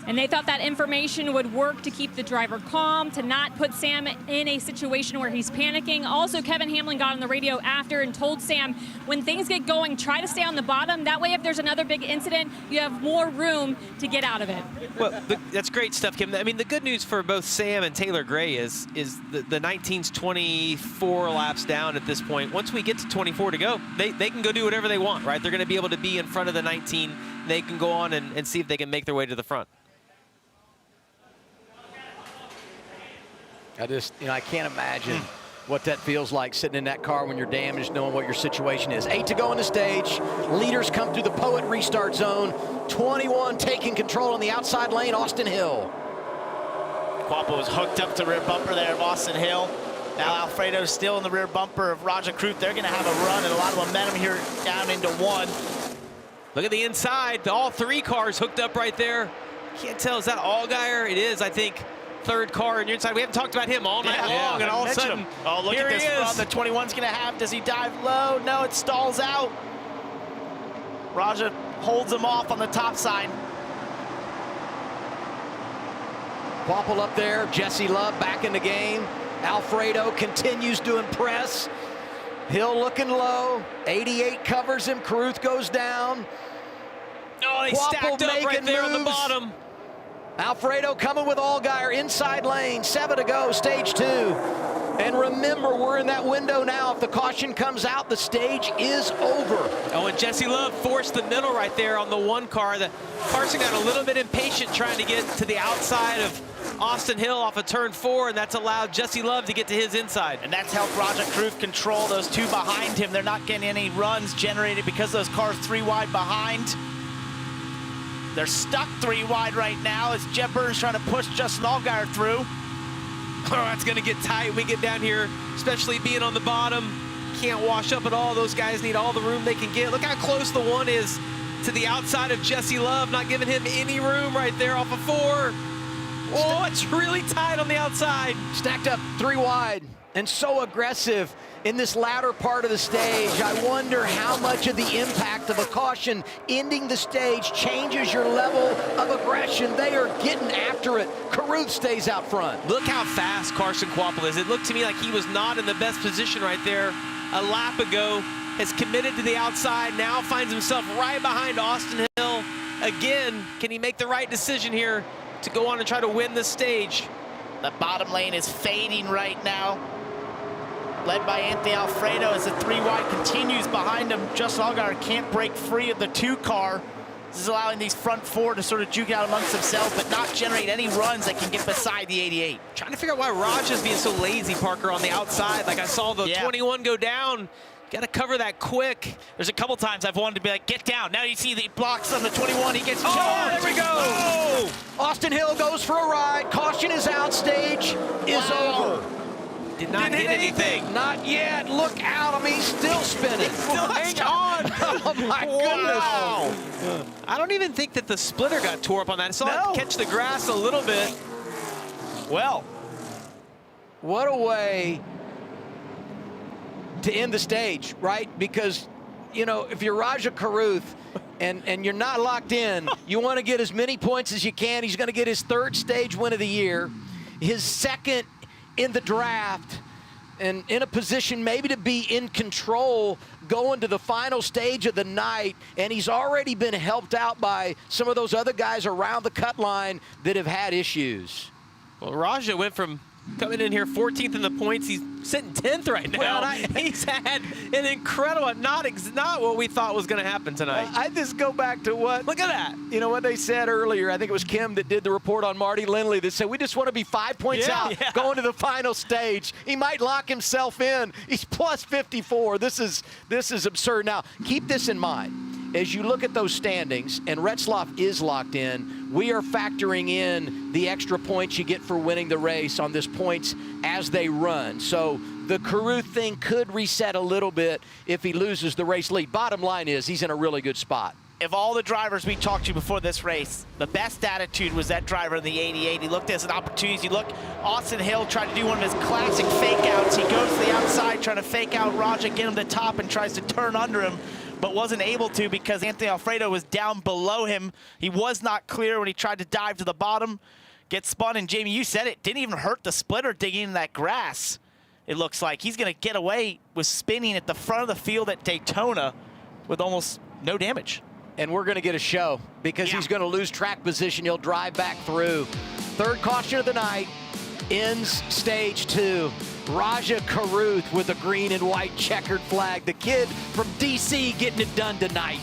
And they thought that information would work to keep the driver calm, to not put Sam in a situation where he's panicking. Also, Kevin Hamlin got on the radio after and told Sam, when things get going, try to stay on the bottom. That way, if there's another big incident, you have more room to get out of it. Well, that's great stuff, Kim. I mean, the good news for both Sam and Taylor Gray is the 19's 24 laps down at this point. Once we get to 24 to go, they can go do whatever they want, right? They're going to be able to be in front of the 19. They can go on and see if they can make their way to the front. I can't imagine what that feels like sitting in that car when you're damaged, knowing what your situation is. 8 to go in the stage. Leaders come through the Poet restart zone. 21 taking control on the outside lane, Austin Hill. Quappo was hooked up to the rear bumper there of Austin Hill. Now Alfredo's still in the rear bumper of Roger Cruth. They're going to have a run and a lot of momentum here down into 1. Look at the inside. All 3 cars hooked up right there. Can't tell, is that Allgaier? It is, I think. Third car on your inside. We haven't talked about him all night long, and all of a sudden, oh, look here at this run the 21's going to have. Does he dive low? No, it stalls out. Raja holds him off on the top side. Popple up there. Jesse Love back in the game. Alfredo continues to impress. Hill looking low. 88 covers him. Caruth goes down. Oh, they Quapple stacked up right there on the bottom. Alfredo coming with Allgaier, inside lane, 7 to go, stage 2. And remember, we're in that window now. If the caution comes out, the stage is over. Oh, and Jesse Love forced the middle right there on the 1 car. The Carson got a little bit impatient trying to get to the outside of Austin Hill off of turn 4, and that's allowed Jesse Love to get to his inside. And that's helped Roger Cruth control those 2 behind him. They're not getting any runs generated because those cars 3 wide behind. They're stuck 3 wide right now as Jeb Burton's trying to push Justin Allgaier through. Oh, that's going to get tight. We get down here, especially being on the bottom. Can't wash up at all. Those guys need all the room they can get. Look how close the 1 is to the outside of Jesse Love, not giving him any room right there off of 4. Oh, it's really tight on the outside. Stacked up 3 wide and so aggressive in this latter part of the stage. I wonder how much of the impact of a caution ending the stage changes your level of aggression. They are getting after it. Caruth stays out front. Look how fast Carson Quapple is. It looked to me like he was not in the best position right there a lap ago. Has committed to the outside, now finds himself right behind Austin Hill. Again, can he make the right decision here to go on and try to win this stage? The bottom lane is fading right now, led by Anthony Alfredo as the 3 wide continues behind him. Justin Allgaier can't break free of the 2 car. This is allowing these front four to sort of juke out amongst themselves, but not generate any runs that can get beside the 88. Trying to figure out why Raja's being so lazy, Parker, on the outside. Like I saw the 21 go down. Got to cover that quick. There's a couple times I've wanted to be like, get down. Now you see the blocks on the 21. He gets Oh, charged. there we go. Oh! Austin Hill goes for a ride. Caution is out. Stage is over. Did not hit anything. Not yet. Look out. I mean, he's still spinning. Hang on. Oh, my goodness. I don't even think that the splitter got tore up on that. I saw it catch the grass a little bit. Well, what a way to end the stage, right? Because, you know, if you're Raja Caruth and you're not locked in, you want to get as many points as you can. He's going to get his 3rd stage win of the year, his 2nd in the draft, and in a position maybe to be in control going to the final stage of the night. And he's already been helped out by some of those other guys around the cut line that have had issues. Well, Raja went from coming in here 14th in the points. He's sitting 10th right now. Well, he's had an incredible, not what we thought was going to happen tonight. I just go back to what, Look at that. you know, what they said earlier. I think it was Kim that did the report on Marty Lindley that said, we just want to be 5 points out going to the final stage. He might lock himself in. He's plus 54. This is absurd. Now, keep this in mind. As you look at those standings, and Retzlaff is locked in, we are factoring in the extra points you get for winning the race on this points as they run. So the Caruth thing could reset a little bit if he loses the race lead. Bottom line is he's in a really good spot. of all the drivers we talked to before this race, the best attitude was that driver in the 88. He looked at it as an opportunity. You look, Austin Hill tried to do one of his classic fake outs. He goes to the outside trying to fake out Raja, get him to the top, and tries to turn under him, but wasn't able to because Anthony Alfredo was down below him. He was not clear when he tried to dive to the bottom, get spun, and Jamie, you said it, didn't even hurt the splitter digging in that grass. It looks like he's going to get away with spinning at the front of the field at Daytona with almost no damage. And we're going to get a show because he's going to lose track position. He'll drive back through. Third caution of the night ends stage 2. Raja Caruth with a green and white checkered flag. The kid from DC getting it done tonight.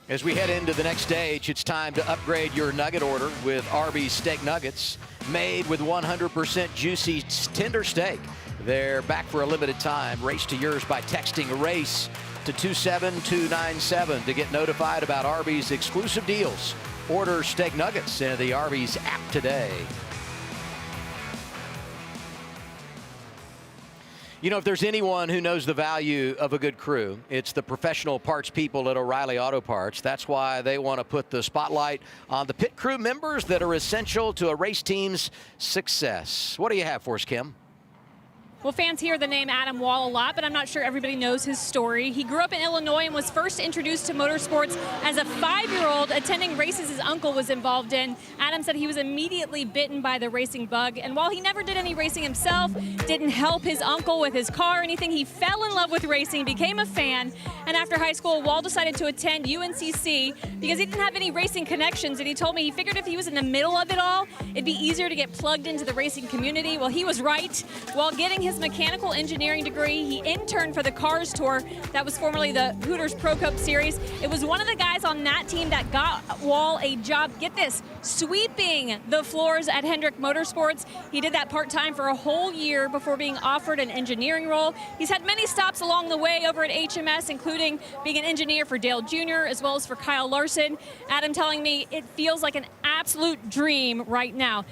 As we head into the next stage, it's time to upgrade your nugget order with Arby's Steak Nuggets, made with 100% juicy tender steak. They're back for a limited time. Race to yours by texting RACE to 27297 to get notified about Arby's exclusive deals. Order Steak Nuggets in the Arby's app today. You know, if there's anyone who knows the value of a good crew, it's the professional parts people at O'Reilly Auto Parts. That's why they want to put the spotlight on the pit crew members that are essential to a race team's success. What do you have for us, Kim? Well, fans hear the name Adam Wall a lot, but I'm not sure everybody knows his story. He grew up in Illinois and was first introduced to motorsports as a 5-year-old attending races his uncle was involved in. Adam said he was immediately bitten by the racing bug, and while he never did any racing himself, didn't help his uncle with his car or anything, he fell in love with racing, became a fan, and after high school, Wall decided to attend UNCC because he didn't have any racing connections, and he told me he figured if he was in the middle of it all, it'd be easier to get plugged into the racing community. Well, he was right. While getting his mechanical engineering degree, he interned for the Cars Tour. That was formerly the Hooters Pro Cup Series. It was one of the guys on that team that got Wall a job, get this, sweeping the floors at Hendrick Motorsports. He did that part-time for a whole year before being offered an engineering role. He's had many stops along the way over at HMS, including being an engineer for Dale Jr. as well as for Kyle Larson. Adam telling me it feels like an absolute dream right now.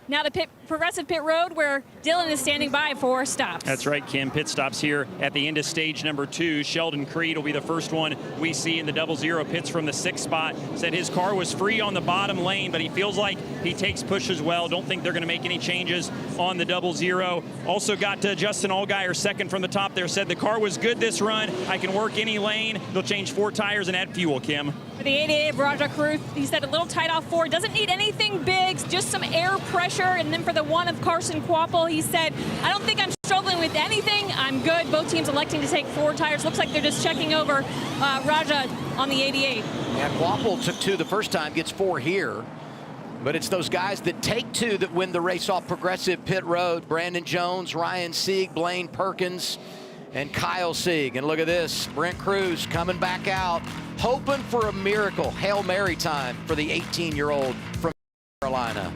Now to Progressive Pit Road, where Dylan is standing by for stops. That's right, Kim. Pit stops here at the end of stage number 2. Sheldon Creed will be the first one we see in the 00 pits from the 6th spot. Said his car was free on the bottom lane, but he feels like he takes push as well. Don't think they're going to make any changes on the 00. Also got to Justin Allgaier second from the top there. Said the car was good this run. I can work any lane. They'll change 4 tires and add fuel, Kim. For the 88 of Raja Caruth, he said a little tight off 4. Doesn't need anything big, just some air pressure. And then for the 1 of Carson Quapple, he said, I don't think I'm struggling with anything. I'm good. Both teams electing to take 4 tires. Looks like they're just checking over Raja on the 88. Yeah, Quapple took 2 the first time, gets 4 here. But it's those guys that take 2 that win the race off Progressive Pit Road. Brandon Jones, Ryan Sieg, Blaine Perkins, and Kyle Sieg. And look at this, Brent Cruz coming back out, hoping for a miracle. Hail Mary time for the 18-year-old from Carolina.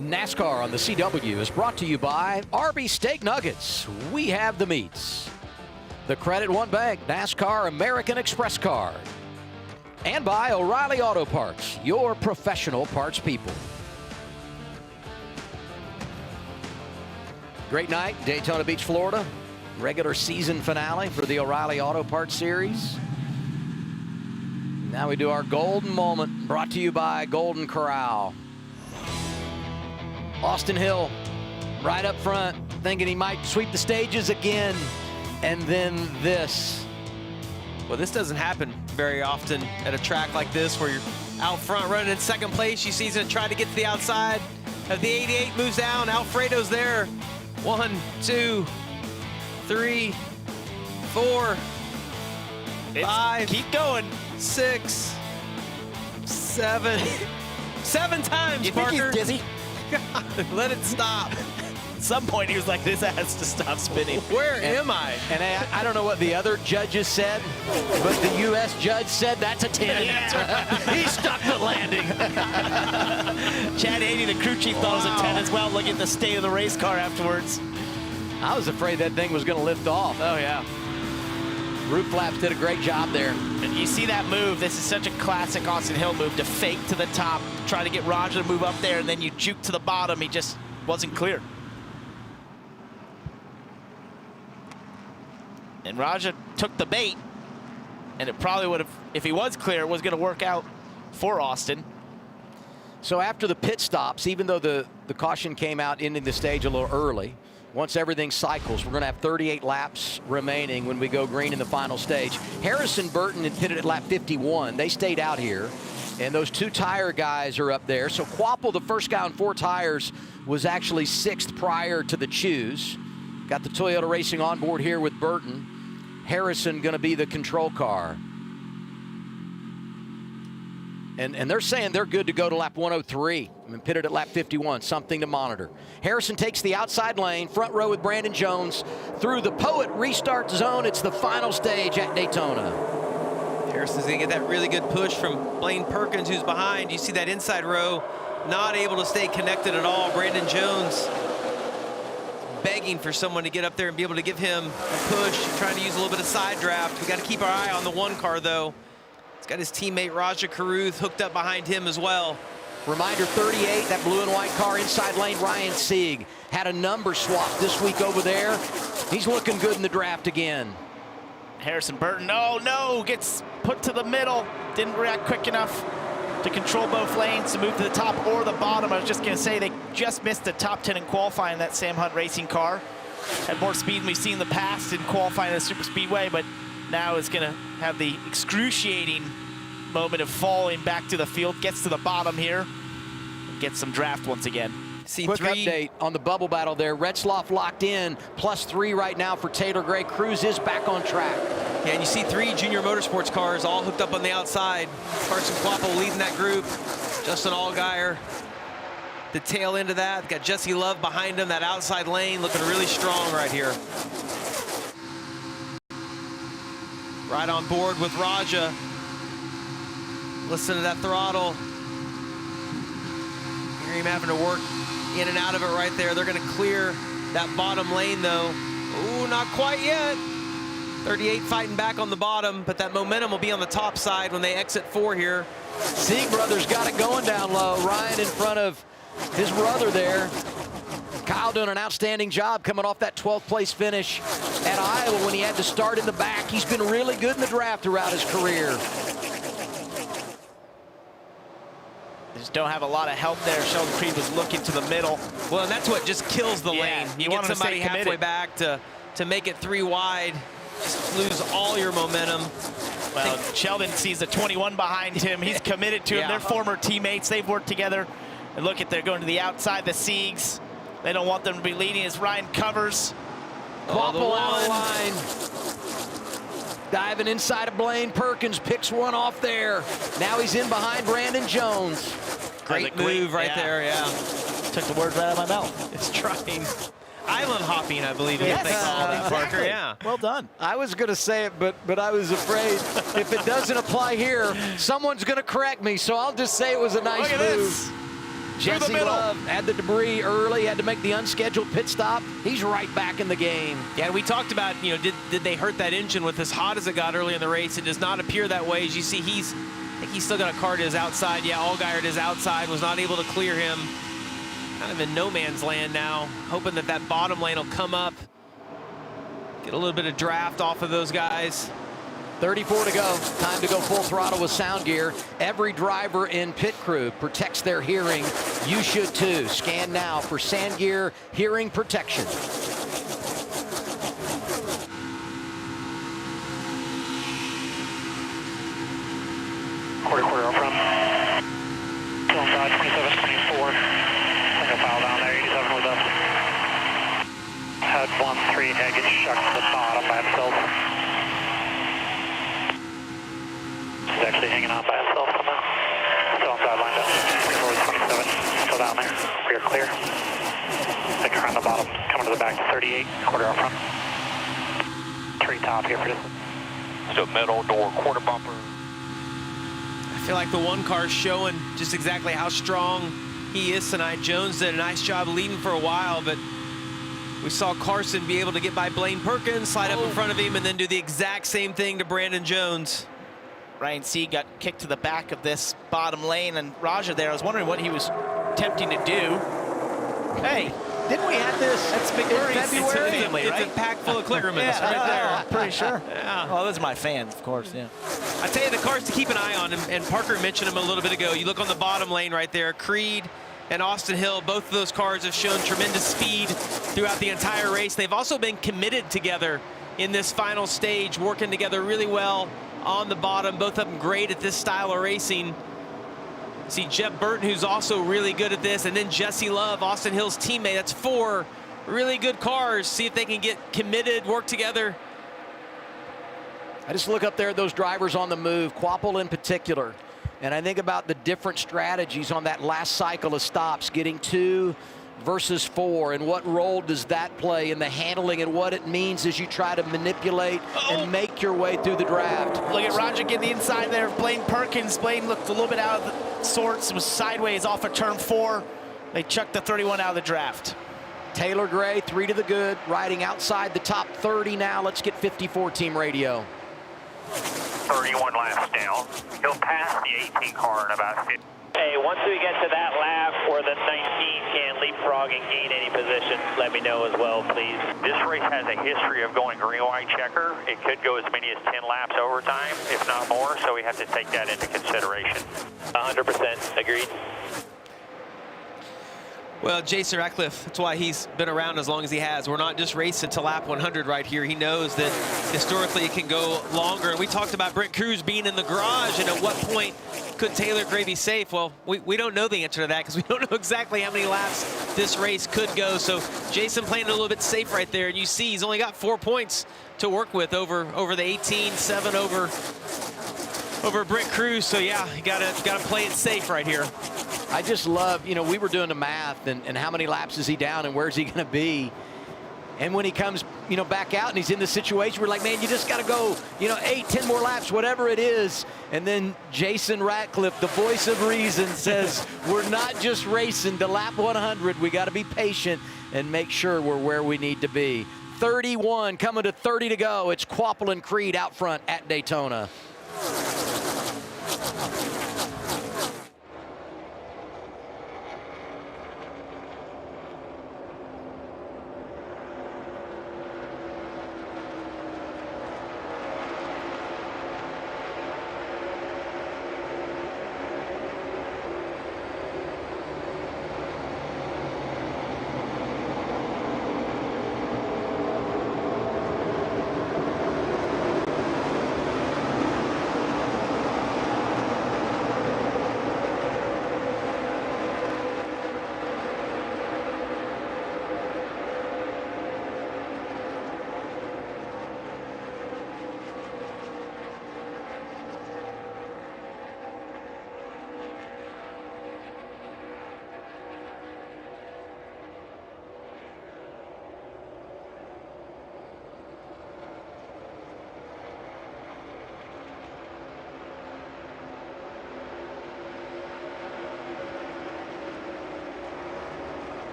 NASCAR on the CW is brought to you by Arby's Steak Nuggets. We have the meats. The Credit One Bank NASCAR American Express card. And by O'Reilly Auto Parts, your professional parts people. Great night, Daytona Beach, Florida. Regular season finale for the O'Reilly Auto Parts series. Now we do our golden moment, brought to you by Golden Corral. Austin Hill right up front, thinking he might sweep the stages again. And then this. Well, this doesn't happen very often at a track like this where you're out front running in second place. You see he's going to try to get to the outside. As the 88 moves down, Alfredo's there. 1, 2, 3, 4, 5. Keep going. 6, 7. 7 times, You think Parker. he's dizzy? Let it stop. At some point, he was like, this has to stop spinning. Where am I? And I don't know what the other judges said, but the U.S. judge said that's a 10. He stuck the landing. Chad Haney, the crew chief, thought it was a 10 as well, looking at the state of the race car afterwards. I was afraid that thing was going to lift off. Oh, yeah. Roof Flaps did a great job there. And you see that move. This is such a classic Austin Hill move, to fake to the top, try to get Roger to move up there, and then you juke to the bottom. He just wasn't clear. And Raja took the bait, and it probably would have, if he was clear, it was going to work out for Austin. So after the pit stops, even though the caution came out ending the stage a little early, once everything cycles, we're going to have 38 laps remaining when we go green in the final stage. Harrison Burton had pitted at lap 51. They stayed out here, and those 2 tire guys are up there. So Quapple, the first guy on 4 tires, was actually 6th prior to the choose. Got the Toyota Racing on board here with Burton. Harrison going to be the control car. And they're saying they're good to go to lap 103. I mean, pitted at lap 51, something to monitor. Harrison takes the outside lane, front row with Brandon Jones. Through the Poet restart zone, it's the final stage at Daytona. Harrison's going to get that really good push from Blaine Perkins, who's behind. You see that inside row, not able to stay connected at all. Brandon Jones begging for someone to get up there and be able to give him a push, trying to use a little bit of side draft. We got to keep our eye on the 1 car, though. He's got his teammate Raja Caruth hooked up behind him as well. Reminder 38, that blue and white car inside lane, Ryan Sieg. Had a number swap this week over there. He's looking good in the draft again. Harrison Burton, oh no, gets put to the middle. Didn't react quick enough to control both lanes to move to the top or the bottom. I was just going to say they just missed the top 10 in qualifying, that Sam Hunt Racing car. Had more speed than we've seen in the past in qualifying the Super Speedway, but now is going to have the excruciating moment of falling back to the field. Gets to the bottom here. Gets some draft once again. Quick update on the bubble battle there. Retzloff locked in, +3 right now for Taylor Gray. Cruz is back on track. Yeah, and you see 3 Junior Motorsports cars all hooked up on the outside. Carson Quapple leading that group. Justin Allgaier, the tail end of that. Got Jesse Love behind him, that outside lane looking really strong right here. Right on board with Raja. Listen to that throttle. Hear him having to work in and out of it right there. They're going to clear that bottom lane, though. Ooh, not quite yet. 38 fighting back on the bottom, but that momentum will be on the top side when they exit 4 here. Sieg brothers got it going down low. Ryan in front of his brother there. Kyle doing an outstanding job coming off that 12th place finish at Iowa when he had to start in the back. He's been really good in the draft throughout his career. They just don't have a lot of help there. Sheldon Creed was looking to the middle. Well, and that's what just kills the lane. You want get somebody halfway back to make it 3 wide. Just lose all your momentum. Well, Sheldon sees the 21 behind him. He's committed to him. They're former teammates. They've worked together. And look at, they're going to the outside, the Siegs. They don't want them to be leading as Ryan covers. Quapple out of line. Diving inside of Blaine Perkins, picks one off there. Now he's in behind Brandon Jones. Great move right there, yeah. Took the words right out of my mouth. It's trying. Island hopping, I believe Yes, they call it, Parker, yeah. Well done. I was going to say it, but I was afraid if it doesn't apply here, someone's going to correct me, so I'll just say it was a nice Look at move. this. Jesse Love had the debris early, had to make the unscheduled pit stop. He's right back in the game. Yeah, and we talked about, did they hurt that engine with as hot as it got early in the race? It does not appear that way. As you see, I think he's still got a car to his outside. Yeah, Allgaier to his outside, was not able to clear him. Kind of in no man's land now, hoping that bottom lane will come up. Get a little bit of draft off of those guys. 34 to go. Time to go full throttle with sound gear. Every driver in pit crew protects their hearing. You should too. Scan now for sound gear hearing protection. Quarter up front. Still inside 27, 24. Single file down there, 87 with us. Head 1-3, head gets shucked to the bottom by himself. He's actually hanging on by himself somehow. Still inside lined up. 24 27. Still down there. Rear clear. Think around the bottom. Coming to the back to 38. Quarter up front. Tree top here for this. So middle door, quarter bumper. I feel like the one car's showing just exactly how strong he is tonight. Jones did a nice job leading for a while, but we saw Carson be able to get by Blaine Perkins, slide up in front of him, and then do the exact same thing to Brandon Jones. Ryan Sieg got kicked to the back of this bottom lane, and Raja there, I was wondering what he was attempting to do. Hey, didn't we have this in February? It's a pack full of Klingermans right there. I'm pretty sure. Yeah. Well, those are my fans, of course, yeah. I tell you, the cars to keep an eye on, and Parker mentioned them a little bit ago. You look on the bottom lane right there, Creed and Austin Hill, both of those cars have shown tremendous speed throughout the entire race. They've also been committed together in this final stage, working together really well on the bottom. Both of them great at this style of racing. See Jeb Burton, who's also really good at this, and then Jesse Love, Austin Hill's teammate. That's 4 really good cars. See if they can get committed, work together. I just look up there at those drivers on the move, Quapple in particular, and I think about the different strategies on that last cycle of stops, getting 2 versus 4, and what role does that play in the handling and what it means as you try to manipulate and make your way through the draft. Look at Roger getting the inside there of Blaine Perkins. Blaine looked a little bit out of the sorts, was sideways off of turn 4. They chucked the 31 out of the draft. Taylor Gray, 3 to the good, riding outside the top 30 now. Let's get 54 team radio. 31 laps down. He'll pass the 18 car in about 50. Hey, once we get to that lap where the 19 can leapfrog and gain any position, let me know as well, please. This race has a history of going green-white checker. It could go as many as 10 laps overtime, if not more, so we have to take that into consideration. 100% agreed. Well, Jason Ratcliffe, that's why he's been around as long as he has. We're not just racing to lap 100 right here. He knows that historically it can go longer. And we talked about Brent Cruz being in the garage, and at what point could Taylor Gray be safe? Well, we don't know the answer to that because we don't know exactly how many laps this race could go. So Jason playing a little bit safe right there. And you see he's only got 4 points to work with over the 18, 7 over Brent Cruz. So yeah, you gotta play it safe right here. I just love, we were doing the math and how many laps is he down and where's he going to be? And when he comes, back out and he's in this situation, we're like, man, you just got to go, 8, 10 more laps, whatever it is. And then Jason Ratcliffe, the voice of reason, says, we're not just racing to lap 100. We got to be patient and make sure we're where we need to be. 31 coming to 30 to go. It's Quapple and Creed out front at Daytona.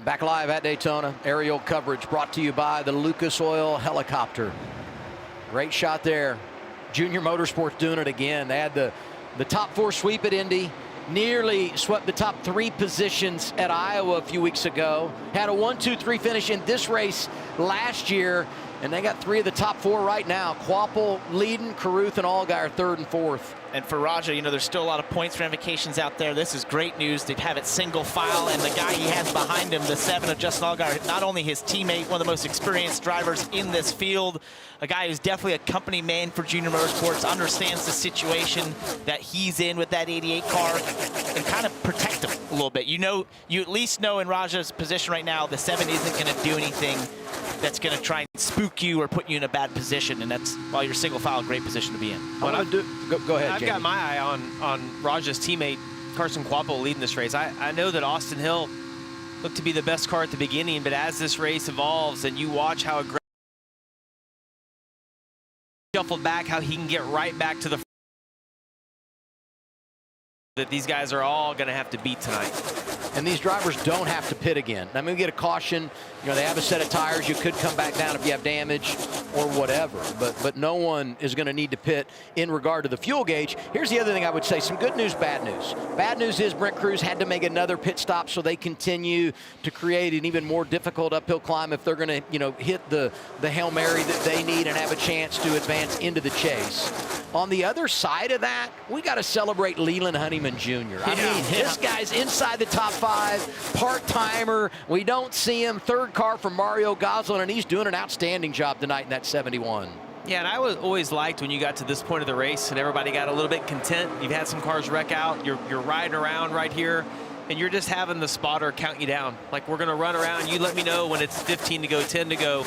Back live at Daytona. Aerial coverage brought to you by the Lucas Oil helicopter. Great shot there. Junior Motorsports doing it again. They had the top 4 sweep at Indy. Nearly swept the top 3 positions at Iowa a few weeks ago. Had a 1-2-3 finish in this race last year. And they got 3 of the top 4 right now. Quapple leading, Carruth and Allgaier 3rd and 4th. And for Raja, you know, there's still a lot of points ramifications out there. This is great news to have it single file, and the guy he has behind him, the 7 of Justin Allgaier, not only his teammate, one of the most experienced drivers in this field, a guy who's definitely a company man for Junior Motorsports, understands the situation that he's in with that 88 car, and kind of protect him a little bit. You know, you at least know in Raja's position right now, the 7 isn't going to do anything that's going to try and spook you or put you in a bad position, and that's, while you're single file, a great position to be in. Go ahead, I've Jamie. got my eye on Raja's teammate, Carson Quapple, leading this race. I know that Austin Hill looked to be the best car at the beginning, but as this race evolves and you watch how aggressive shuffled back, how he can get right back to the that these guys are all going to have to beat tonight. And these drivers don't have to pit again. I mean, we get a caution. You know, they have a set of tires. You could come back down if you have damage or whatever. But no one is going to need to pit in regard to the fuel gauge. Here's the other thing I would say. Some good news, bad news. Bad news is Brent Cruz had to make another pit stop, so they continue to create an even more difficult uphill climb if they're going to, you know, hit the Hail Mary that they need and have a chance to advance into the chase. On the other side of that, we got to celebrate Leland Honeyman Jr. I mean, this guy's inside the top 5, part-timer. We don't see him. 3rd car from Mario Goslin, and he's doing an outstanding job tonight in that 71. Yeah, and I always liked when you got to this point of the race and everybody got a little bit content. You've had some cars wreck out. You're riding around right here, and you're just having the spotter count you down. Like, we're going to run around. You let me know when it's 15 to go, 10 to go.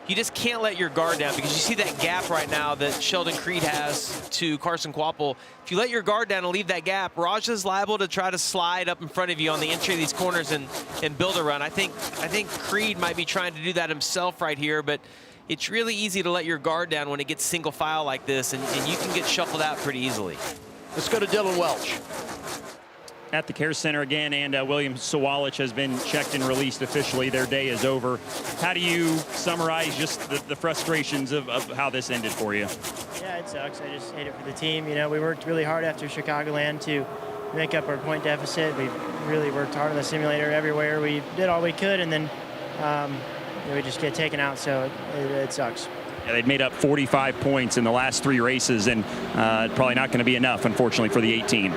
You just can't let your guard down, because you see that gap right now that Sheldon Creed has to Carson Quapple. If you let your guard down and leave that gap, Raja's liable to try to slide up in front of you on the entry of these corners and build a run. I think Creed might be trying to do that himself right here, but it's really easy to let your guard down when it gets single file like this, and you can get shuffled out pretty easily. Let's go to Dylan Welch. At the Care Center again, and William Sawalich has been checked and released officially. Their day is over. How do you summarize just the frustrations of how this ended for you? Yeah, it sucks. I just hate it for the team. You know, we worked really hard after Chicagoland to make up our point deficit. We really worked hard on the simulator everywhere. We did all we could, and then we just get taken out, so it sucks. Yeah, they'd made up 45 points in the last 3 races, and probably not going to be enough, unfortunately, for the 18.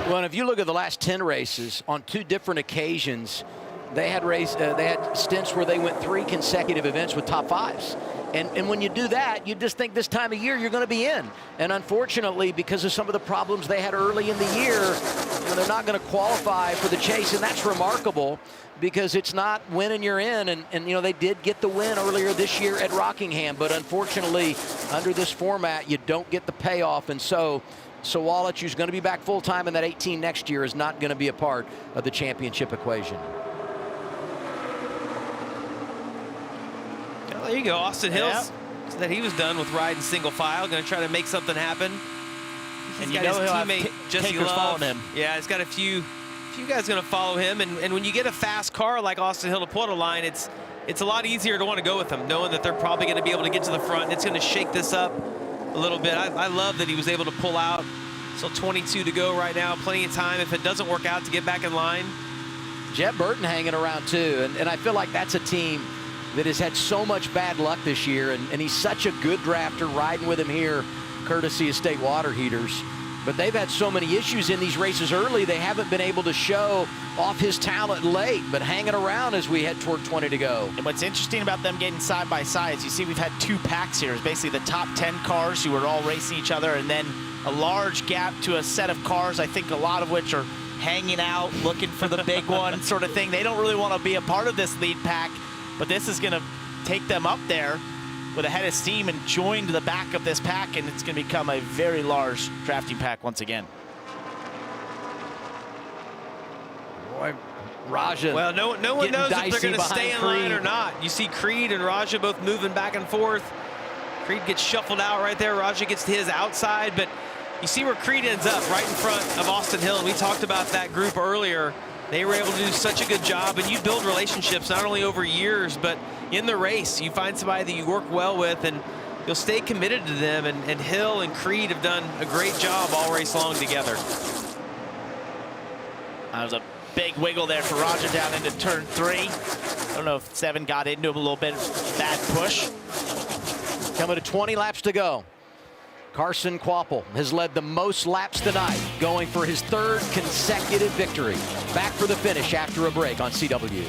Well, and if you look at the last 10 races, on 2 different occasions, they had stints where they went 3 consecutive events with top 5s. And when you do that, you just think this time of year you're going to be in. And unfortunately, because of some of the problems they had early in the year, you know, they're not going to qualify for the chase. And that's remarkable, because it's not winning you're in. And you know, they did get the win earlier this year at Rockingham. But unfortunately, under this format, you don't get the payoff. And so Sawalich, who's going to be back full-time in that 18 next year, is not going to be a part of the championship equation. Well, there you go. Austin Hills said that he was done with riding single file, going to try to make something happen. And He's you got know his he'll teammate, have Jesse takers Love. following him. Yeah, he's got a few guys going to follow him. And when you get a fast car like Austin Hill to pull a line, it's a lot easier to want to go with them, knowing that they're probably going to be able to get to the front. It's going to shake this up a little bit. I love that he was able to pull out. So 22 to go right now, plenty of time if it doesn't work out to get back in line. Jeb Burton hanging around too, and I feel like that's a team that has had so much bad luck this year, and he's such a good drafter riding with him here, courtesy of State Water Heaters. But they've had so many issues in these races early, they haven't been able to show off his talent late, but hanging around as we head toward 20 to go. And what's interesting about them getting side by side is you see we've had 2 packs here. It's basically the top 10 cars who are all racing each other, and then a large gap to a set of cars, I think a lot of which are hanging out, looking for the big one sort of thing. They don't really want to be a part of this lead pack, but this is going to take them up there with a head of steam and join to the back of this pack, and it's going to become a very large drafting pack once again. Boy, Raja. Well, no one knows if they're going to stay in line or not. You see Creed and Raja both moving back and forth. Creed gets shuffled out right there. Raja gets to his outside, but you see where Creed ends up, right in front of Austin Hill. We talked about that group earlier. They were able to do such a good job, and you build relationships not only over years, but in the race. You find somebody that you work well with, and you'll stay committed to them, and Hill and Creed have done a great job all race long together. That was a big wiggle there for Roger down into turn 3. I don't know if 7 got into him a little bit. Bad push. Coming to 20 laps to go. Carson Kvapil has led the most laps tonight, going for his 3rd consecutive victory. Back for the finish after a break on CW.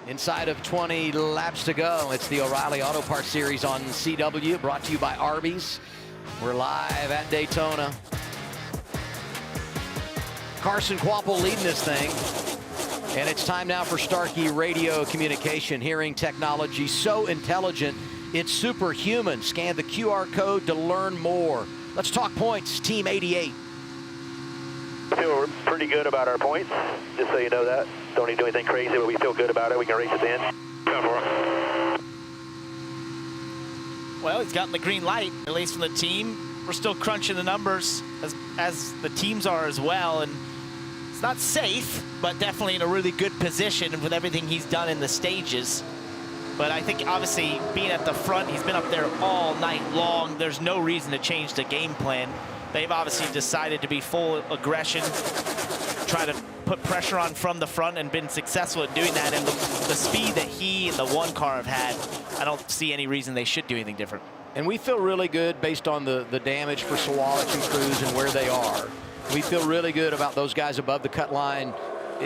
Inside of 20 laps to go. It's the O'Reilly Auto Parts Series on CW, brought to you by Arby's. We're live at Daytona. Carson Kvapil leading this thing. And it's time now for Starkey radio communication. Hearing technology so intelligent, it's superhuman. Scan the QR code to learn more. Let's talk points, Team 88. I feel pretty good about our points, just so you know that. Don't need to do anything crazy, but we feel good about it. We can race at the end. Go for it. Well, he's gotten the green light, at least from the team. We're still crunching the numbers as the teams are as well. And it's not safe, but definitely in a really good position with everything he's done in the stages. But I think obviously being at the front, he's been up there all night long. There's no reason to change the game plan. They've obviously decided to be full aggression, try to put pressure on from the front and been successful at doing that. And the speed that he and the one car have had, I don't see any reason they should do anything different. And we feel really good based on the damage for Sawalich and Cruz and where they are. We feel really good about those guys above the cut line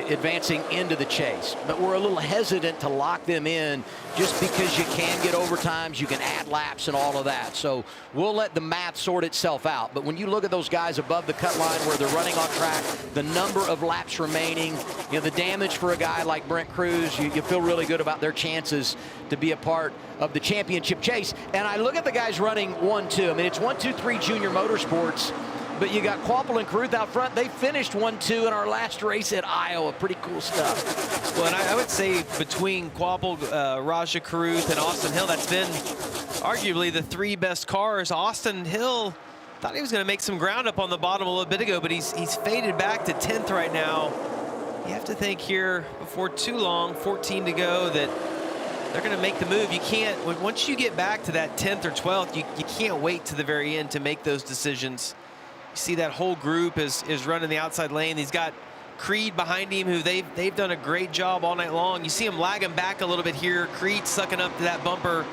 advancing into the chase. But we're a little hesitant to lock them in just because you can get overtimes, you can add laps and all of that. So we'll let the math sort itself out. But when you look at those guys above the cut line where they're running on track, the number of laps remaining, you know, the damage for a guy like Brent Cruz, you feel really good about their chances to be a part of the championship chase. And I look at the guys running 1-2. I mean, it's 1-2-3 Junior Motorsports. But you got Quapple and Carruth out front. They finished 1-2 in our last race at Iowa. Pretty cool stuff. Well, and I would say between Quapple, Raja Carruth, and Austin Hill, that's been arguably the 3 best cars. Austin Hill thought he was going to make some ground up on the bottom a little bit ago, but he's faded back to 10th right now. You have to think here before too long, 14 to go, that they're going to make the move. You can't, once you get back to that 10th or 12th, you can't wait to the very end to make those decisions. You see that whole group is running the outside lane. He's got Creed behind him, who they've done a great job all night long. You see him lagging back a little bit here. Creed sucking up to that bumper,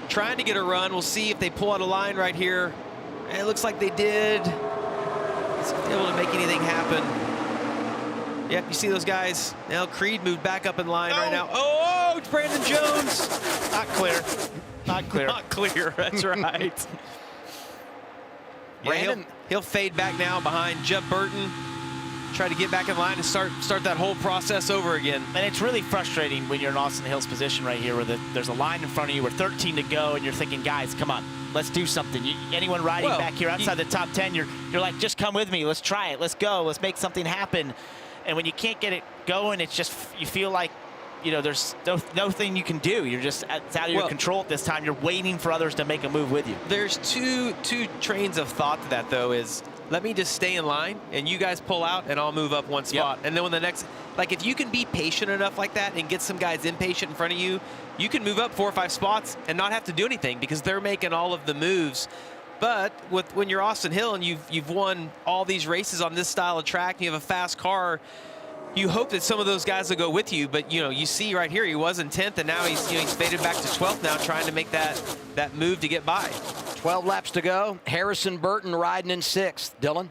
trying to get a run. We'll see if they pull out a line right here. And it looks like they did. Let's see if they're able to make anything happen. Yep, you see those guys. Now Creed moved back up in line right now. Oh, it's Brandon Jones. Not clear. Not clear. Not clear, that's right. Brandon, he'll fade back now behind Jeff Burton. Try to get back in line and start that whole process over again. And it's really frustrating when you're in Austin Hill's position right here, where there's a line in front of you with 13 to go, and you're thinking, guys, come on, let's do something. Anyone riding back here outside the top 10, you're like, just come with me, let's try it, let's go, let's make something happen. And when you can't get it going, it's just, you feel like, you know, there's nothing you can do. You're just, it's out of your control at this time. You're waiting for others to make a move with you. There's two trains of thought to that, though, is let me just stay in line and you guys pull out and I'll move up one spot. Yep. And then when the next, like if you can be patient enough like that and get some guys impatient in front of you, you can move up 4 or 5 spots and not have to do anything because they're making all of the moves. But when you're Austin Hill and you've won all these races on this style of track and you have a fast car, you hope that some of those guys will go with you. But you know, you see right here, he was in 10th and now he's faded back to 12th now, trying to make that move to get by. 12 laps to go. Harrison Burton riding in 6th. Dylan?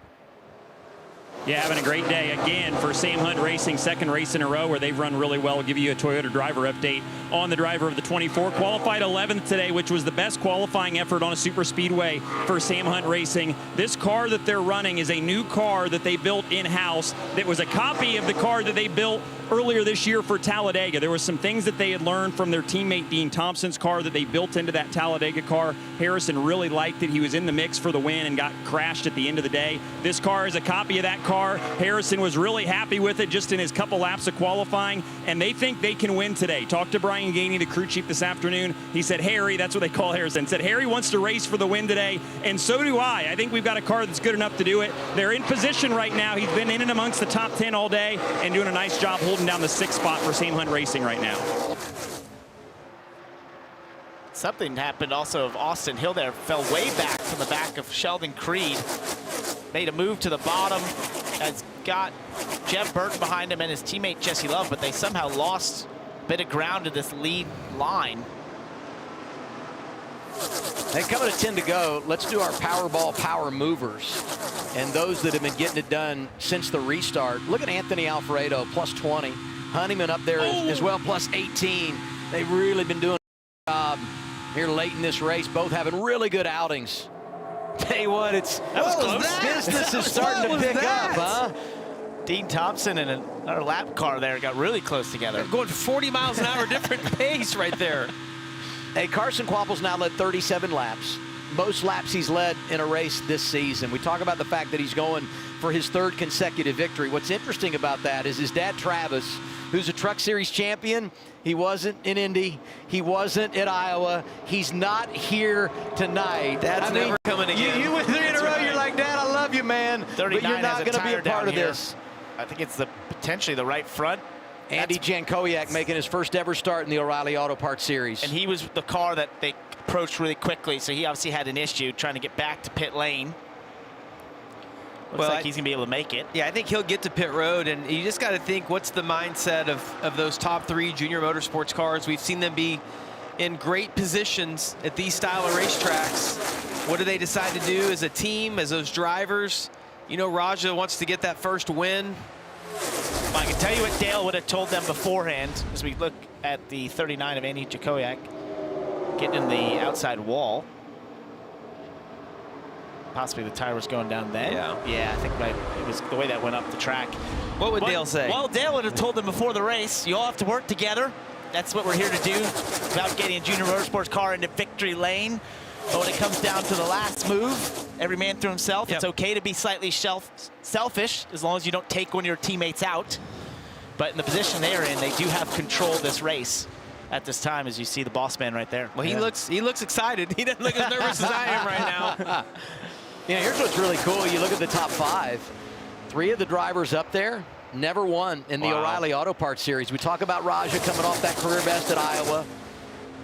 Yeah, having a great day again for Sam Hunt Racing, second race in a row where they've run really well. We'll give you a Toyota driver update on the driver of the 24. Qualified 11th today, which was the best qualifying effort on a super speedway for Sam Hunt Racing. This car that they're running is a new car that they built in-house that was a copy of the car that they built earlier this year for Talladega. There was some things that they had learned from their teammate Dean Thompson's car that they built into that Talladega car. Harrison really liked it. He was in the mix for the win and got crashed at the end of the day. This car is a copy of that car. Harrison was really happy with it just in his couple laps of qualifying, and they think they can win today. Talked to Brian Gainey, the crew chief, this afternoon. He said, Harry, that's what they call Harrison, said Harry wants to race for the win today, and so do I. I think we've got a car that's good enough to do it. They're in position right now. He's been in and amongst the top 10 all day and doing a nice job holding down the 6th spot for Sam Hunt Racing right now. Something happened also of Austin Hill there. Fell way back from the back of Sheldon Creed. Made a move to the bottom. Has got Jeff Burton behind him and his teammate Jesse Love, but they somehow lost a bit of ground to this lead line. Hey, coming to 10 to go, let's do our Powerball power movers and those that have been getting it done since the restart. Look at Anthony Alfredo, plus 20. Honeyman up there as well, plus 18. They've really been doing a job here late in this race, both having really good outings. Tell you what, business is starting to pick up, huh? Dean Thompson and another lap car there got really close together. They're going 40 miles an hour different pace right there. Hey, Carson Quapple's now led 37 laps. Most laps he's led in a race this season. We talk about the fact that he's going for his 3rd consecutive victory. What's interesting about that is his dad, Travis, who's a Truck Series champion. He wasn't in Indy. He wasn't at Iowa. He's not here tonight. Dad's never coming again. You win 3 in a row, you're like, Dad, I love you, man. But you're not going to be a part of this. I think it's potentially the right front. Andy Jankowiak making his first ever start in the O'Reilly Auto Parts Series. And he was the car that they approached really quickly, so he obviously had an issue trying to get back to pit lane. Looks like he's going to be able to make it. Yeah, I think he'll get to pit road, and you just got to think, what's the mindset of those top 3 junior motorsports cars? We've seen them be in great positions at these style of racetracks. What do they decide to do as a team, as those drivers? You know, Raja wants to get that first win. I can tell you what Dale would have told them beforehand as we look at the 39 of Andy Jankowiak getting in the outside wall. Possibly the tire was going down then. Yeah, I think it was the way that went up the track. What would Dale say? Well, Dale would have told them before the race, you all have to work together. That's what we're here to do. It's about getting a junior motorsports car into victory lane. But when it comes down to the last move, every man through himself. Yep. It's okay to be slightly selfish as long as you don't take one of your teammates out. But in the position they're in, they do have control of this race at this time, as you see the boss man right there. Well, he looks excited. He doesn't look as nervous as I am right now. Yeah, here's what's really cool. You look at the top 5. 3 of the drivers up there never won in the O'Reilly Auto Parts Series. We talk about Raja coming off that career best at Iowa.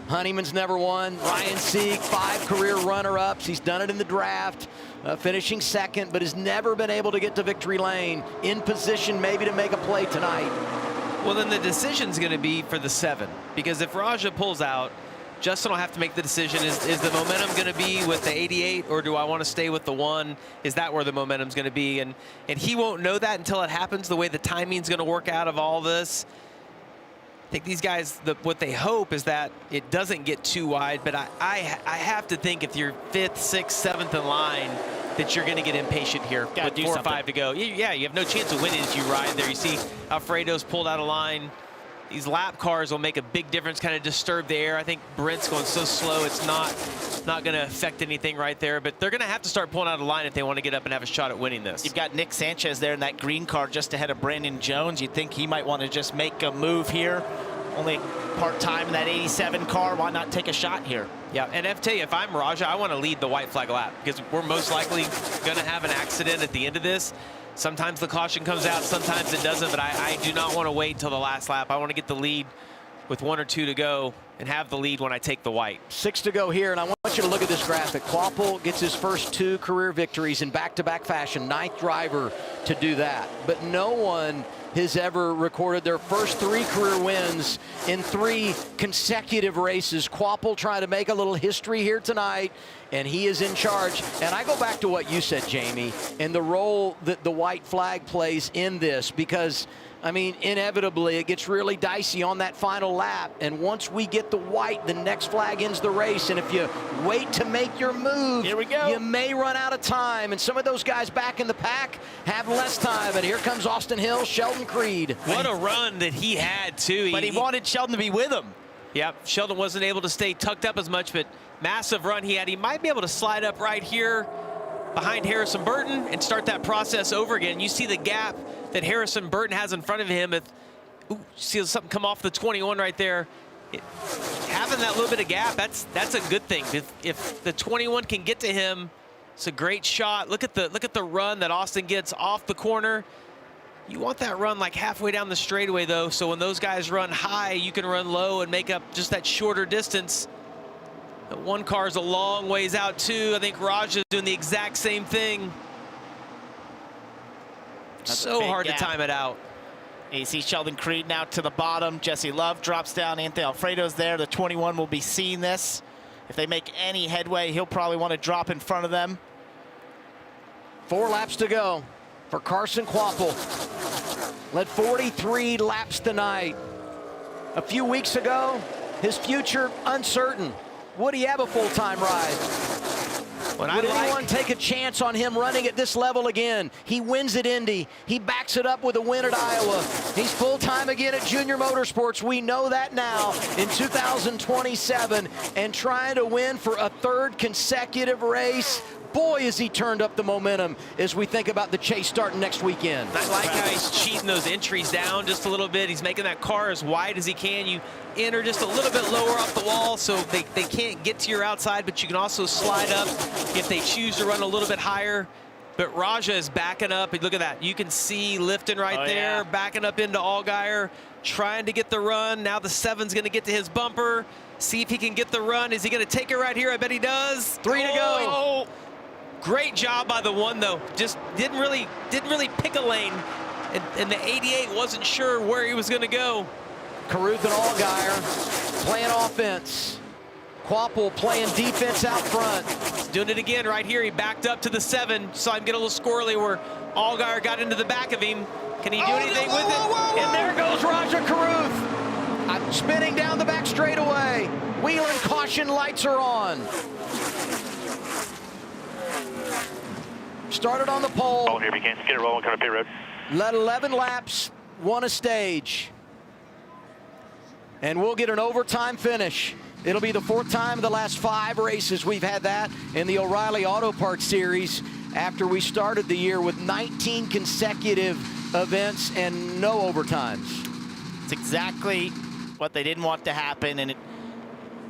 Honeyman's never won. Ryan Sieg, 5 career runner-ups. He's done it in the draft, finishing second, but has never been able to get to victory lane, in position maybe to make a play tonight. Well, then the decision's going to be for the 7, because if Raja pulls out, Justin will have to make the decision. Is the momentum going to be with the 88, or do I want to stay with the 1? Is that where the momentum's going to be? And he won't know that until it happens, the way the timing's going to work out of all this. I think these guys, what they hope is that it doesn't get too wide, but I have to think if you're 5th, 6th, 7th in line, that you're going to get impatient here with 4 or 5 to go. Yeah, you have no chance of winning as you ride there. You see Alfredo's pulled out of line. These lap cars will make a big difference, kind of disturb the air. I think Brent's going so slow, it's not going to affect anything right there. But they're going to have to start pulling out of line if they want to get up and have a shot at winning this. You've got Nick Sanchez there in that green car just ahead of Brandon Jones. You'd think he might want to just make a move here. Only part-time in that 87 car. Why not take a shot here? Yeah, and I tell you, if I'm Raja, I want to lead the white flag lap, because we're most likely going to have an accident at the end of this. Sometimes the caution comes out, sometimes it doesn't, but I do not want to wait until the last lap. I want to get the lead with 1 or 2 to go and have the lead when I take the white. 6 to go here, and I want you to look at this graphic. Kvapil gets his first 2 career victories in back-to-back fashion, 9th driver to do that. But no one has ever recorded their first 3 career wins in 3 consecutive races. Kvapil trying to make a little history here tonight, and he is in charge. And I go back to what you said, Jamie, and the role that the white flag plays in this, because I mean, inevitably, it gets really dicey on that final lap. And once we get the white, the next flag ends the race. And if you wait to make your move, here we go, you may run out of time. And some of those guys back in the pack have less time. And here comes Austin Hill, Sheldon Creed. What a run that he had, too. But he wanted Sheldon to be with him. Yep, Sheldon wasn't able to stay tucked up as much, but massive run he had. He might be able to slide up right here behind Harrison Burton and start that process over again. You see the gap that Harrison Burton has in front of him. See something come off the 21 right there. Having that little bit of gap, that's a good thing. If the 21 can get to him, it's a great shot. Look at the run that Austin gets off the corner. You want that run like halfway down the straightaway, though, so when those guys run high, you can run low and make up just that shorter distance. That 1 car's a long ways out, too. I think Raja's doing the exact same thing. That's so hard gap to time it out. You see Sheldon Creed now to the bottom. Jesse Love drops down. Anthony Alfredo's there. The 21 will be seeing this. If they make any headway, he'll probably want to drop in front of them. 4 laps to go for Carson Kvapil. Led 43 laps tonight. A few weeks ago, his future uncertain. Would he have a full-time ride? Would anyone take a chance on him running at this level again? He wins at Indy. He backs it up with a win at Iowa. He's full-time again at Junior Motorsports. We know that now in 2027. And trying to win for a 3rd consecutive race. Boy, has he turned up the momentum as we think about the chase starting next weekend. I like how he's cheating those entries down just a little bit. He's making that car as wide as he can. You enter just a little bit lower off the wall so they can't get to your outside, but you can also slide up if they choose to run a little bit higher. But Raja is backing up. Look at that. You can see lifting right there, backing up into Allgaier, trying to get the run. Now the 7's going to get to his bumper. See if he can get the run. Is he going to take it right here? I bet he does. 3 to go. Great job by the 1, though. Just didn't really pick a lane, and the 88 wasn't sure where he was going to go. Carruth and Allgaier playing offense. Kvapil playing defense out front. He's doing it again right here. He backed up to the 7. Saw him get a little squirrely where Allgaier got into the back of him. Can he do anything with it? And there goes Roger Carruth. Spinning down the back straightaway. Wheeling caution lights are on. Started on the pole. Oh, here we can. Get it rolling, kind of pit road. Led 11 laps, won a stage. And we'll get an overtime finish. It'll be the 4th time in the last 5 races we've had that in the O'Reilly Auto Parts Series after we started the year with 19 consecutive events and no overtimes. It's exactly what they didn't want to happen, and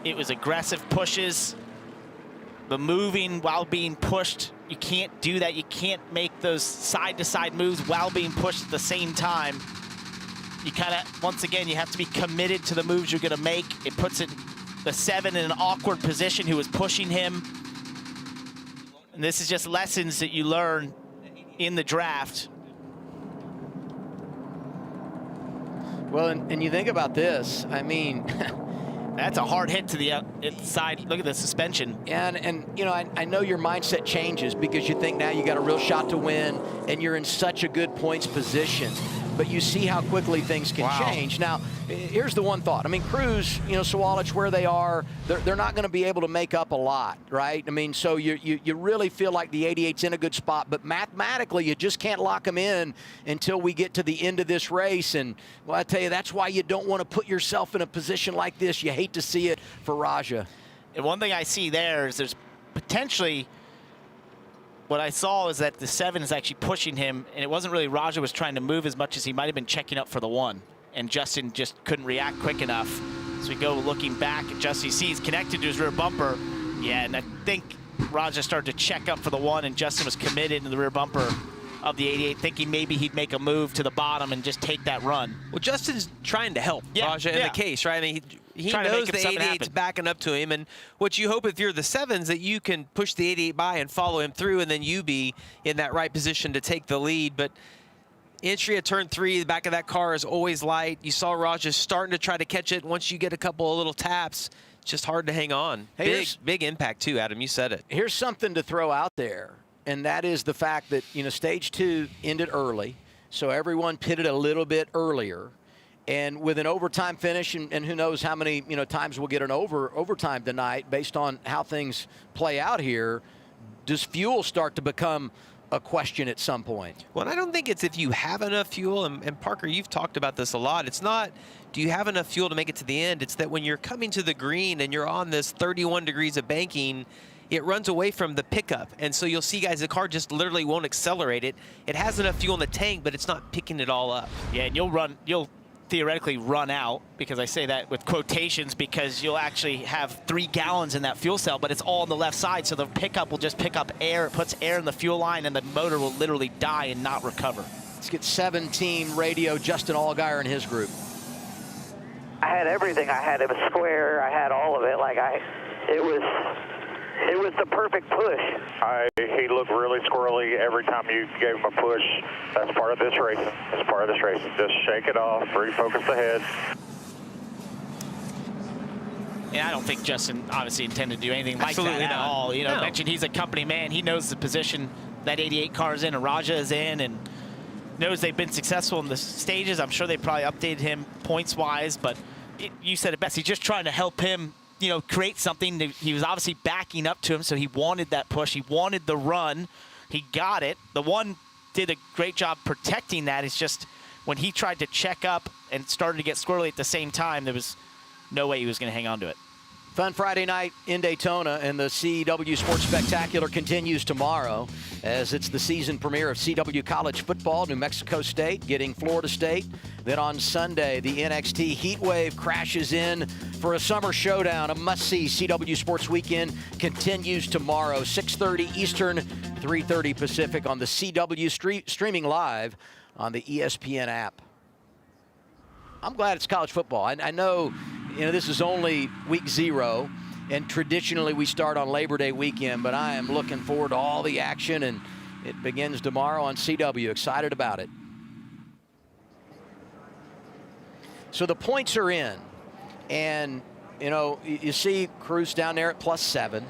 it was aggressive pushes, the moving while being pushed. You can't do that. You can't make those side-to-side moves while being pushed at the same time. You kind of, once again, you have to be committed to the moves you're going to make. It puts the 7 in an awkward position who was pushing him. And this is just lessons that you learn in the draft. Well, and you think about this, I mean, that's a hard hit to the inside. Look at the suspension. And you know, I know your mindset changes because you think now you got a real shot to win and you're in such a good points position. But you see how quickly things can change. Now, here's the one thought. I mean, Cruz, you know, Sawalich, where they are, they're not going to be able to make up a lot, right? I mean, so you really feel like the 88's in a good spot, but mathematically, you just can't lock them in until we get to the end of this race. And, well, I tell you, that's why you don't want to put yourself in a position like this. You hate to see it for Raja. And one thing I see there is there's potentially, what I saw is that the 7 is actually pushing him, and it wasn't really Raja was trying to move as much as he might have been checking up for the 1. And Justin just couldn't react quick enough. So we go looking back at Justin, he's connected to his rear bumper. Yeah, and I think Raja started to check up for the 1, and Justin was committed in the rear bumper of the 88, thinking maybe he'd make a move to the bottom and just take that run. Well, Justin's trying to help Raja in the case, right? I mean, he knows the 88's backing up to him, and what you hope if you're the 7s that you can push the 88 by and follow him through, and then you be in that right position to take the lead. But entry at turn 3, the back of that car is always light. You saw Raja starting to try to catch it. Once you get a couple of little taps, it's just hard to hang on. Hey, big impact too, Adam. You said it. Here's something to throw out there, and that is the fact that, you know, stage 2 ended early, so everyone pitted a little bit earlier. And with an overtime finish, and who knows how many, you know, times we'll get an overtime tonight based on how things play out here, does fuel start to become a question at some point? Well, I don't think it's if you have enough fuel, and Parker, you've talked about this a lot. It's not, do you have enough fuel to make it to the end? It's that when you're coming to the green and you're on this 31 degrees of banking, it runs away from the pickup. And so you'll see, guys, the car just literally won't accelerate it. It has enough fuel in the tank, but it's not picking it all up. Yeah, and you'll theoretically run out, because I say that with quotations, because you'll actually have 3 gallons in that fuel cell, but it's all on the left side, so the pickup will just pick up air. It puts air in the fuel line, and the motor will literally die and not recover. Let's get 7-team radio Justin Allgaier and his group. I had everything. I had it was square. I had all of it. It was the perfect push. He looked really squirrely every time you gave him a push. That's part of this race. That's part of this race. Just shake it off, refocus the head. Yeah, I don't think Justin obviously intended to do anything like that at all. You know, mentioned he's a company man. He knows the position that 88 car is in and Raja is in, and knows they've been successful in the stages. I'm sure they probably updated him points-wise, but you said it best. He's just trying to help him, you know, create something. He was obviously backing up to him, so he wanted that push. He wanted the run. He got it. The 1 did a great job protecting that. It's just when he tried to check up and started to get squirrely at the same time, there was no way he was going to hang on to it. Fun Friday night in Daytona, and the CW Sports Spectacular continues tomorrow as it's the season premiere of CW College Football. New Mexico State getting Florida State. Then on Sunday, the NXT Heatwave crashes in for a summer showdown. A must-see CW Sports Weekend continues tomorrow, 6:30 Eastern, 3:30 Pacific on the CW, streaming live on the ESPN app. I'm glad it's college football. I know, you know, this is only week 0, and traditionally we start on Labor Day weekend, but I am looking forward to all the action, and it begins tomorrow on CW. Excited about it. So the points are in, and, you know, you see Cruz down there at +7.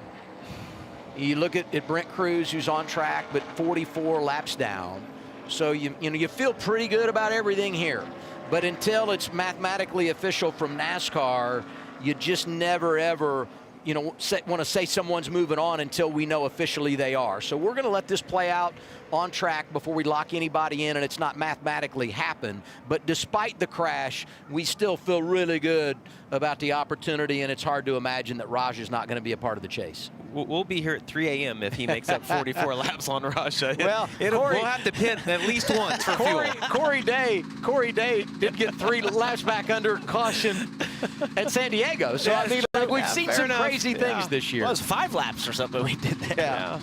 You look at Brent Cruz, who's on track, but 44 laps down. So, you feel pretty good about everything here. But until it's mathematically official from NASCAR, you just never, ever want to say someone's moving on until we know officially they are. So we're going to let this play out on track before we lock anybody in, and it's not mathematically happened. But despite the crash, we still feel really good about the opportunity, and it's hard to imagine that Raj is not going to be a part of the chase. We'll be here at 3 a.m. if he makes up 44 laps on Raja. Well, we'll have to pit at least once for fuel. Corey Day did get 3 laps back under caution at San Diego. So, I mean, like, we've seen some crazy things this year. Well, it was 5 laps or something we did there. Yeah.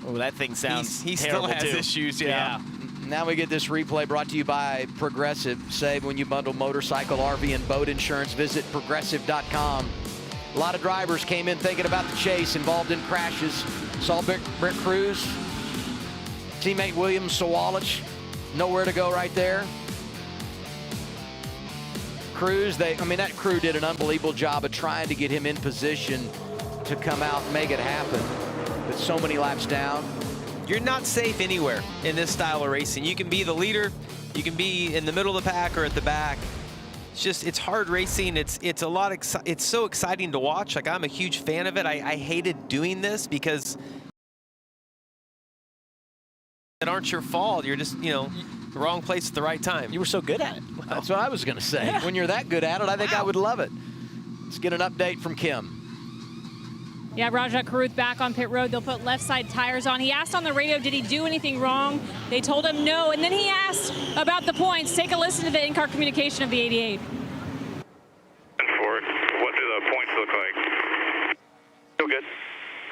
Oh, that thing sounds he still has too. issues, yeah. Now we get this replay brought to you by Progressive. Save when you bundle motorcycle, RV, and boat insurance. Visit progressive.com. A lot of drivers came in thinking about the chase, involved in crashes. Saw Brent Cruz, teammate William Sawalich, nowhere to go right there. Cruz, that crew did an unbelievable job of trying to get him in position to come out and make it happen. But so many laps down. You're not safe anywhere in this style of racing. You can be the leader, you can be in the middle of the pack or at the back. It's hard racing. It's so exciting to watch. Like, I'm a huge fan of it. I hated doing this because it aren't your fault. You're just, the wrong place at the right time. You were so good at it. Well, that's what I was going to say. Yeah. When you're that good at it, I think I would love it. Let's get an update from Kim. Yeah, Rajat Karuth back on pit road. They'll put left side tires on. He asked on the radio, did he do anything wrong? They told him no. And then he asked about the points. Take a listen to the in-car communication of the 88. What do the points look like? Still good.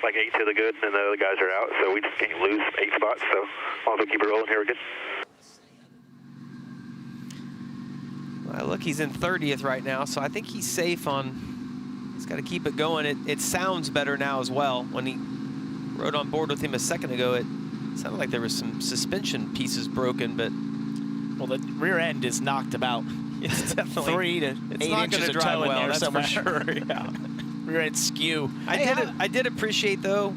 Like 8 to the good, and the other guys are out, so we just can't lose 8 spots. So as long as we keep it rolling here, we're good. Well, look, he's in 30th right now, so I think he's safe on... He's got to keep it going. It sounds better now as well. When he rode on board with him a second ago, it sounded like there was some suspension pieces broken, but... Well, the rear end is knocked about. It's definitely 3 to 8 inches of toe in there somewhere. For sure, yeah. Rear end skew. I did appreciate, though,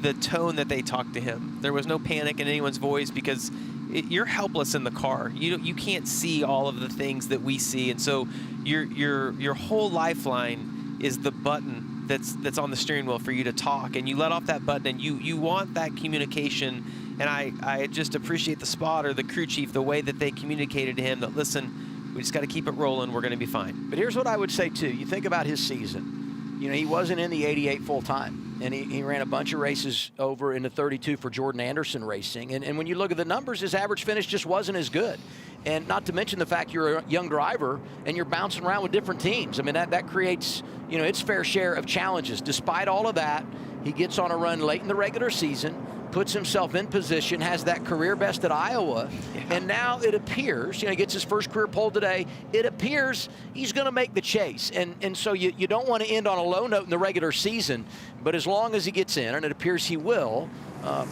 the tone that they talked to him. There was no panic in anyone's voice because you're helpless in the car. You can't see all of the things that we see, and so your whole lifeline is the button that's on the steering wheel for you to talk, and you let off that button, and you want that communication. And I just appreciate the spotter, the crew chief, the way that they communicated to him that, listen, we just got to keep it rolling, we're going to be fine. But here's what I would say too. You think about his season. He wasn't in the 88 full time, and he ran a bunch of races over in the 32 for Jordan Anderson Racing. And when you look at the numbers, his average finish just wasn't as good. And not to mention the fact you're a young driver and you're bouncing around with different teams. I mean, that creates, its fair share of challenges. Despite all of that, he gets on a run late in the regular season, puts himself in position, has that career best at Iowa, and now it appears, he gets his first career pole today, it appears he's going to make the chase. And so you don't want to end on a low note in the regular season, but as long as he gets in, and it appears he will,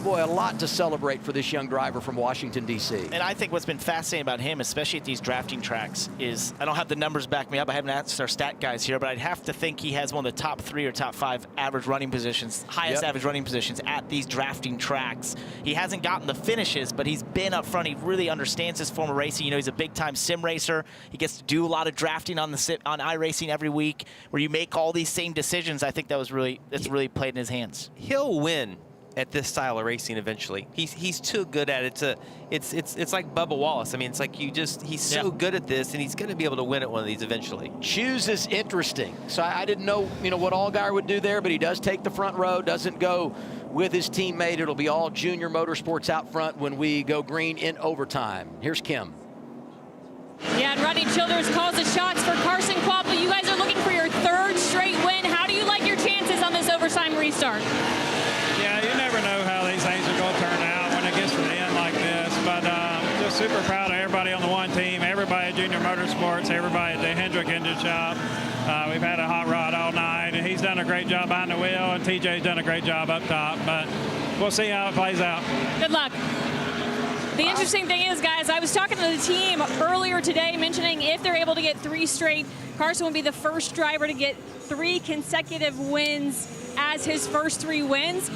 boy, a lot to celebrate for this young driver from Washington, D.C. And I think what's been fascinating about him, especially at these drafting tracks, is I don't have the numbers back me up. I haven't asked our stat guys here, but I'd have to think he has one of the top 3 or top 5 average running positions, highest average running positions at these drafting tracks. He hasn't gotten the finishes, but he's been up front. He really understands his form of racing. He's a big-time sim racer. He gets to do a lot of drafting on iRacing every week, where you make all these same decisions. I think that's really played in his hands. He'll win at this style of racing eventually. He's too good at it. It's like Bubba Wallace. I mean, it's like he's so good at this, and he's going to be able to win at one of these eventually. Choose is interesting. So I didn't know, what Allgaier would do there, but he does take the front row, doesn't go with his teammate. It'll be all Junior Motorsports out front when we go green in overtime. Here's Kim. Yeah, and Rodney Childers calls the shots for Carson Kvapil. You guys are looking for your 3rd straight win. How do you like your chances on this overtime restart? Yeah, you never know how these things are going to turn out when it gets to the end like this. But just super proud of everybody on the one team, everybody at Junior Motorsports, everybody at the Hendrick Engine Shop. We've had a hot rod all night, and he's done a great job behind the wheel, and TJ's done a great job up top. But we'll see how it plays out. Good luck. The interesting thing is, guys, I was talking to the team earlier today mentioning if they're able to get 3 straight, Carson will be the first driver to get 3 consecutive wins as his first 3 wins.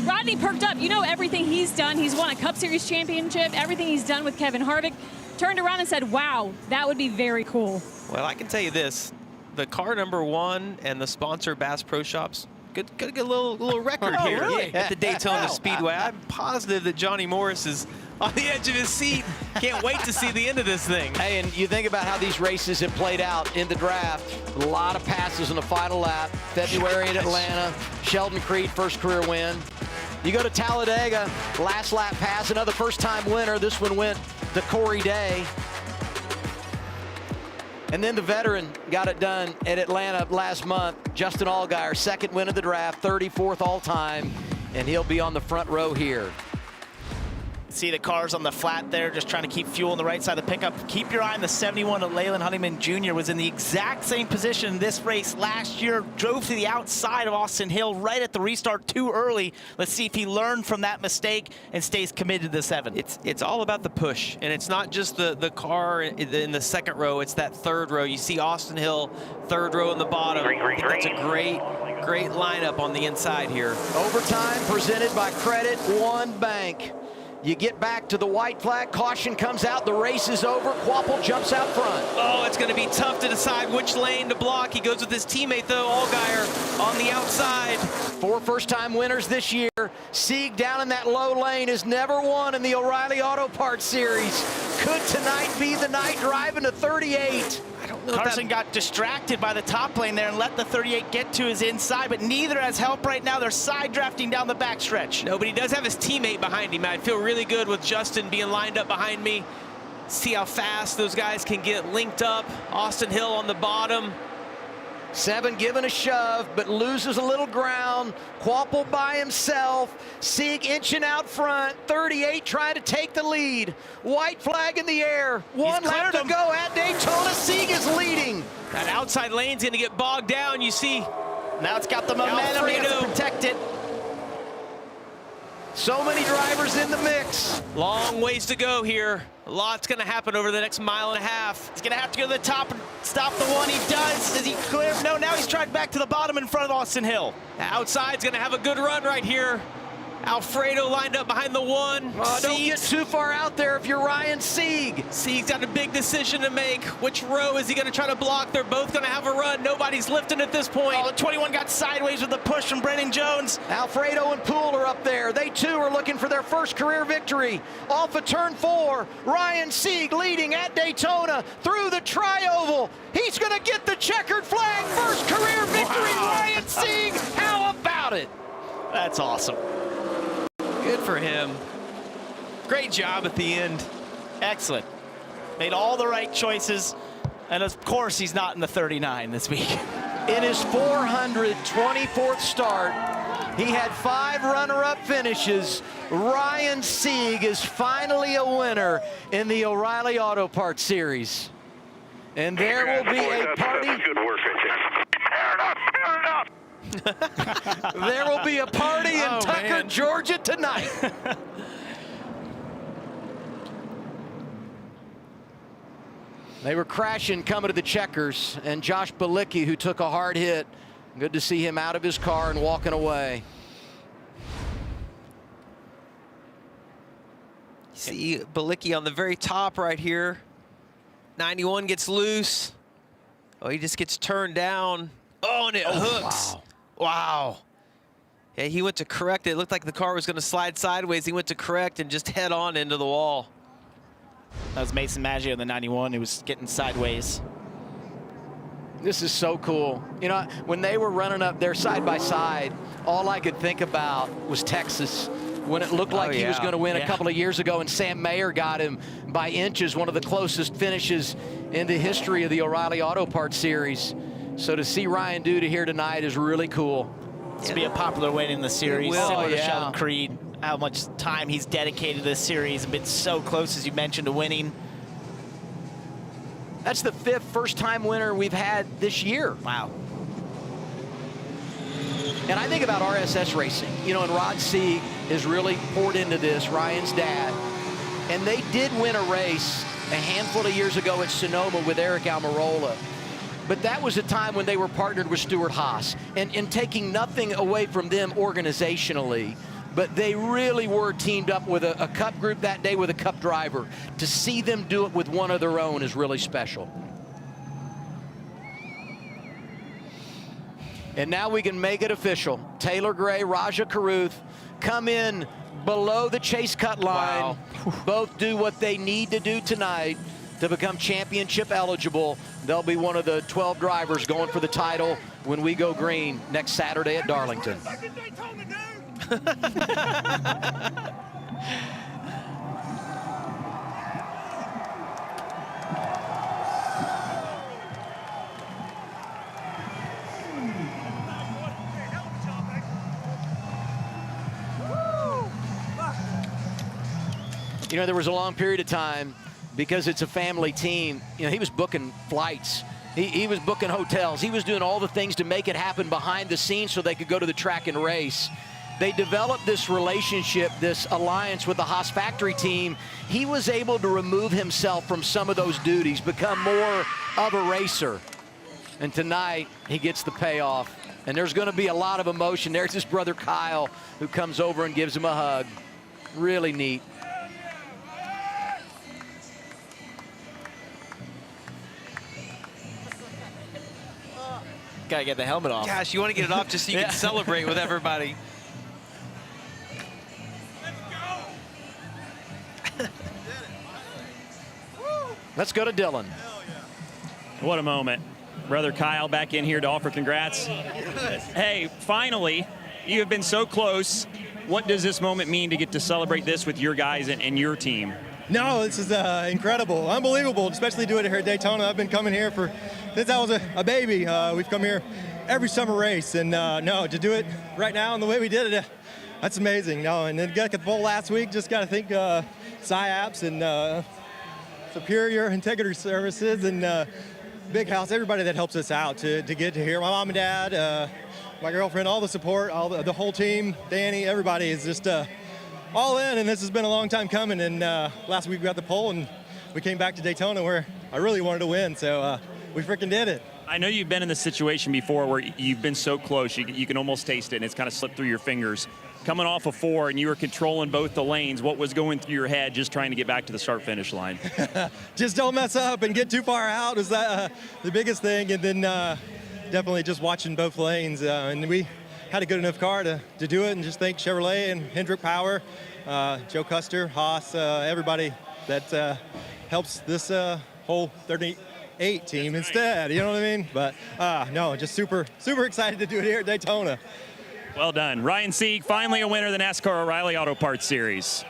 Rodney perked up. Everything he's done. He's won a Cup Series championship, everything he's done with Kevin Harvick. Turned around and said, wow, that would be very cool. Well, I can tell you this. the car #1 and the sponsor Bass Pro Shops. Good little record here really? at the Daytona Speedway. I'm positive that Johnny Morris is on the edge of his seat. Can't wait to see the end of this thing. Hey, and you think about how these races have played out in the draft. A lot of passes in the final lap. February in Atlanta. Sheldon Creed, first career win. You go to Talladega, last lap pass, another first-time winner. This one went to Corey Day. And then the veteran got it done at Atlanta last month. Justin Allgaier, second win of the draft, 34th all-time, and he'll be on the front row here. See the cars on the flat there, just trying to keep fuel on the right side of the pickup. Keep your eye on the 71 of Leyland Honeyman Jr. was in the exact same position in this race last year. Drove to the outside of Austin Hill right at the restart too early. Let's see if he learned from that mistake and stays committed to the 7. It's all about the push, and it's not just the car in the second row. It's that third row. You see Austin Hill, third row in the bottom. I think that's a great lineup on the inside here. Overtime presented by Credit One Bank. You get back to the white flag, caution comes out, the race is over, Quapple jumps out front. Oh, it's going to be tough to decide which lane to block. He goes with his teammate, though, Allgaier, on the outside. 4 first-time winners this year. Sieg down in that low lane has never won in the O'Reilly Auto Parts Series. Could tonight be the night driving to 38? Carson got distracted by the top lane there and let the 38 get to his inside, but neither has help right now. They're side drafting down the backstretch. No, but he does have his teammate behind him. I feel really good with Justin being lined up behind me. See how fast those guys can get linked up. Austin Hill on the bottom. 7 giving a shove, but loses a little ground. Quapple by himself. Sieg inching out front. 38 trying to take the lead. White flag in the air. 1 lap to go at Daytona. Sieg is leading. That outside lane's going to get bogged down. You see, now it's got the momentum to protect it. So many drivers in the mix. Long ways to go here. A lot's going to happen over the next mile and a half. He's going to have to go to the top and stop the one. He does. Does he clear? No, now he's tried back to the bottom in front of Austin Hill. The outside's going to have a good run right here. Alfredo lined up behind the 1. Don't get too far out there if you're Ryan Sieg. Sieg's got a big decision to make. Which row is he going to try to block? They're both going to have a run. Nobody's lifting at this point. Oh, the 21 got sideways with the push from Brennan Jones. Alfredo and Poole are up there. They too are looking for their first career victory. Off of turn 4, Ryan Sieg leading at Daytona through the tri-oval. He's going to get the checkered flag. First career victory, Ryan Sieg. How about it? That's awesome. Good for him. Great job at the end. Excellent. Made all the right choices. And of course, he's not in the 39 this week. In his 424th start, he had 5 runner-up finishes. Ryan Sieg is finally a winner in the O'Reilly Auto Parts Series. And there will be a party. Good work right there. Fair enough, fair enough. There will be a party in Tucker, Georgia tonight. They were crashing coming to the checkers, and Josh Bilicki, who took a hard hit, good to see him out of his car and walking away. See Bilicki on the very top right here. 91 gets loose. Oh, he just gets turned down. Oh, and it hooks. Wow. Yeah, he went to correct it. It looked like the car was going to slide sideways. He went to correct and just head on into the wall. That was Mason Maggio in the 91. He was getting sideways. This is so cool. You know, when they were running up there side by side, all I could think about was Texas. When it looked like he was going to win a couple of years ago, and Sam Mayer got him by inches, one of the closest finishes in the history of the O'Reilly Auto Parts Series. So to see Ryan Duda here tonight is really cool. This will be a popular win in the series, will, similar to Sheldon Creed. How much time he's dedicated to this series and been so close, as you mentioned, to winning. That's the 5th first-time winner we've had this year. Wow. And I think about RSS racing, you know, and Rod Sieg has really poured into this, Ryan's dad. And they did win a race a handful of years ago at Sonoma with Eric Almirola. But that was a time when they were partnered with Stuart Haas, and taking nothing away from them organizationally, but they really were teamed up with a Cup group that day with a Cup driver. To see them do it with one of their own is really special. And now we can make it official. Taylor Gray, Raja Caruth come in below the chase cut line. Wow. Both do what they need to do tonight to become championship eligible. They'll be one of the 12 drivers going for the title when we go green next Saturday at Darlington. You know, there was a long period of time, because it's a family team, you know, he was booking flights. He was booking hotels. He was doing all the things to make it happen behind the scenes so they could go to the track and race. They developed this relationship, this alliance with the Haas factory team. He was able to remove himself from some of those duties, become more of a racer. And tonight, he gets the payoff. And there's going to be a lot of emotion. There's his brother Kyle, who comes over and gives him a hug. Really neat. Gotta get the helmet off. Gosh, you want to get it off just so you can celebrate with everybody. Let's go to Dylan. What a moment. Brother Kyle back in here to offer congrats. Hey, finally, you have been so close. What does this moment mean to get to celebrate this with your guys and your team? No, this is incredible, unbelievable, especially doing it here at Daytona. I've been coming here since I was a baby. We've come here every summer race, and no, to do it right now and the way we did it, that's amazing. No, and then got the bowl last week. Just got to thank SciAps and Superior Integrity Services and Big House, everybody that helps us out to get to here. My mom and dad, my girlfriend, all the support, the whole team, Danny, everybody is just all in, and this has been a long time coming. And last week we got the pole, and we came back to Daytona where I really wanted to win, so we freaking did it. I know you've been in this situation before where you've been so close, you can almost taste it, and it's kind of slipped through your fingers. Coming off of 4, and you were controlling both the lanes, what was going through your head just trying to get back to the start-finish line? Just don't mess up and get too far out is the biggest thing, and then definitely just watching both lanes. And we had a good enough car to do it, and just thank Chevrolet and Hendrick Power, Joe Custer, Haas, everybody that helps this whole 38 team instead, you know what I mean? But no, just super excited to do it here at Daytona. Well done. Ryan Sieg, finally a winner of the NASCAR O'Reilly Auto Parts Series.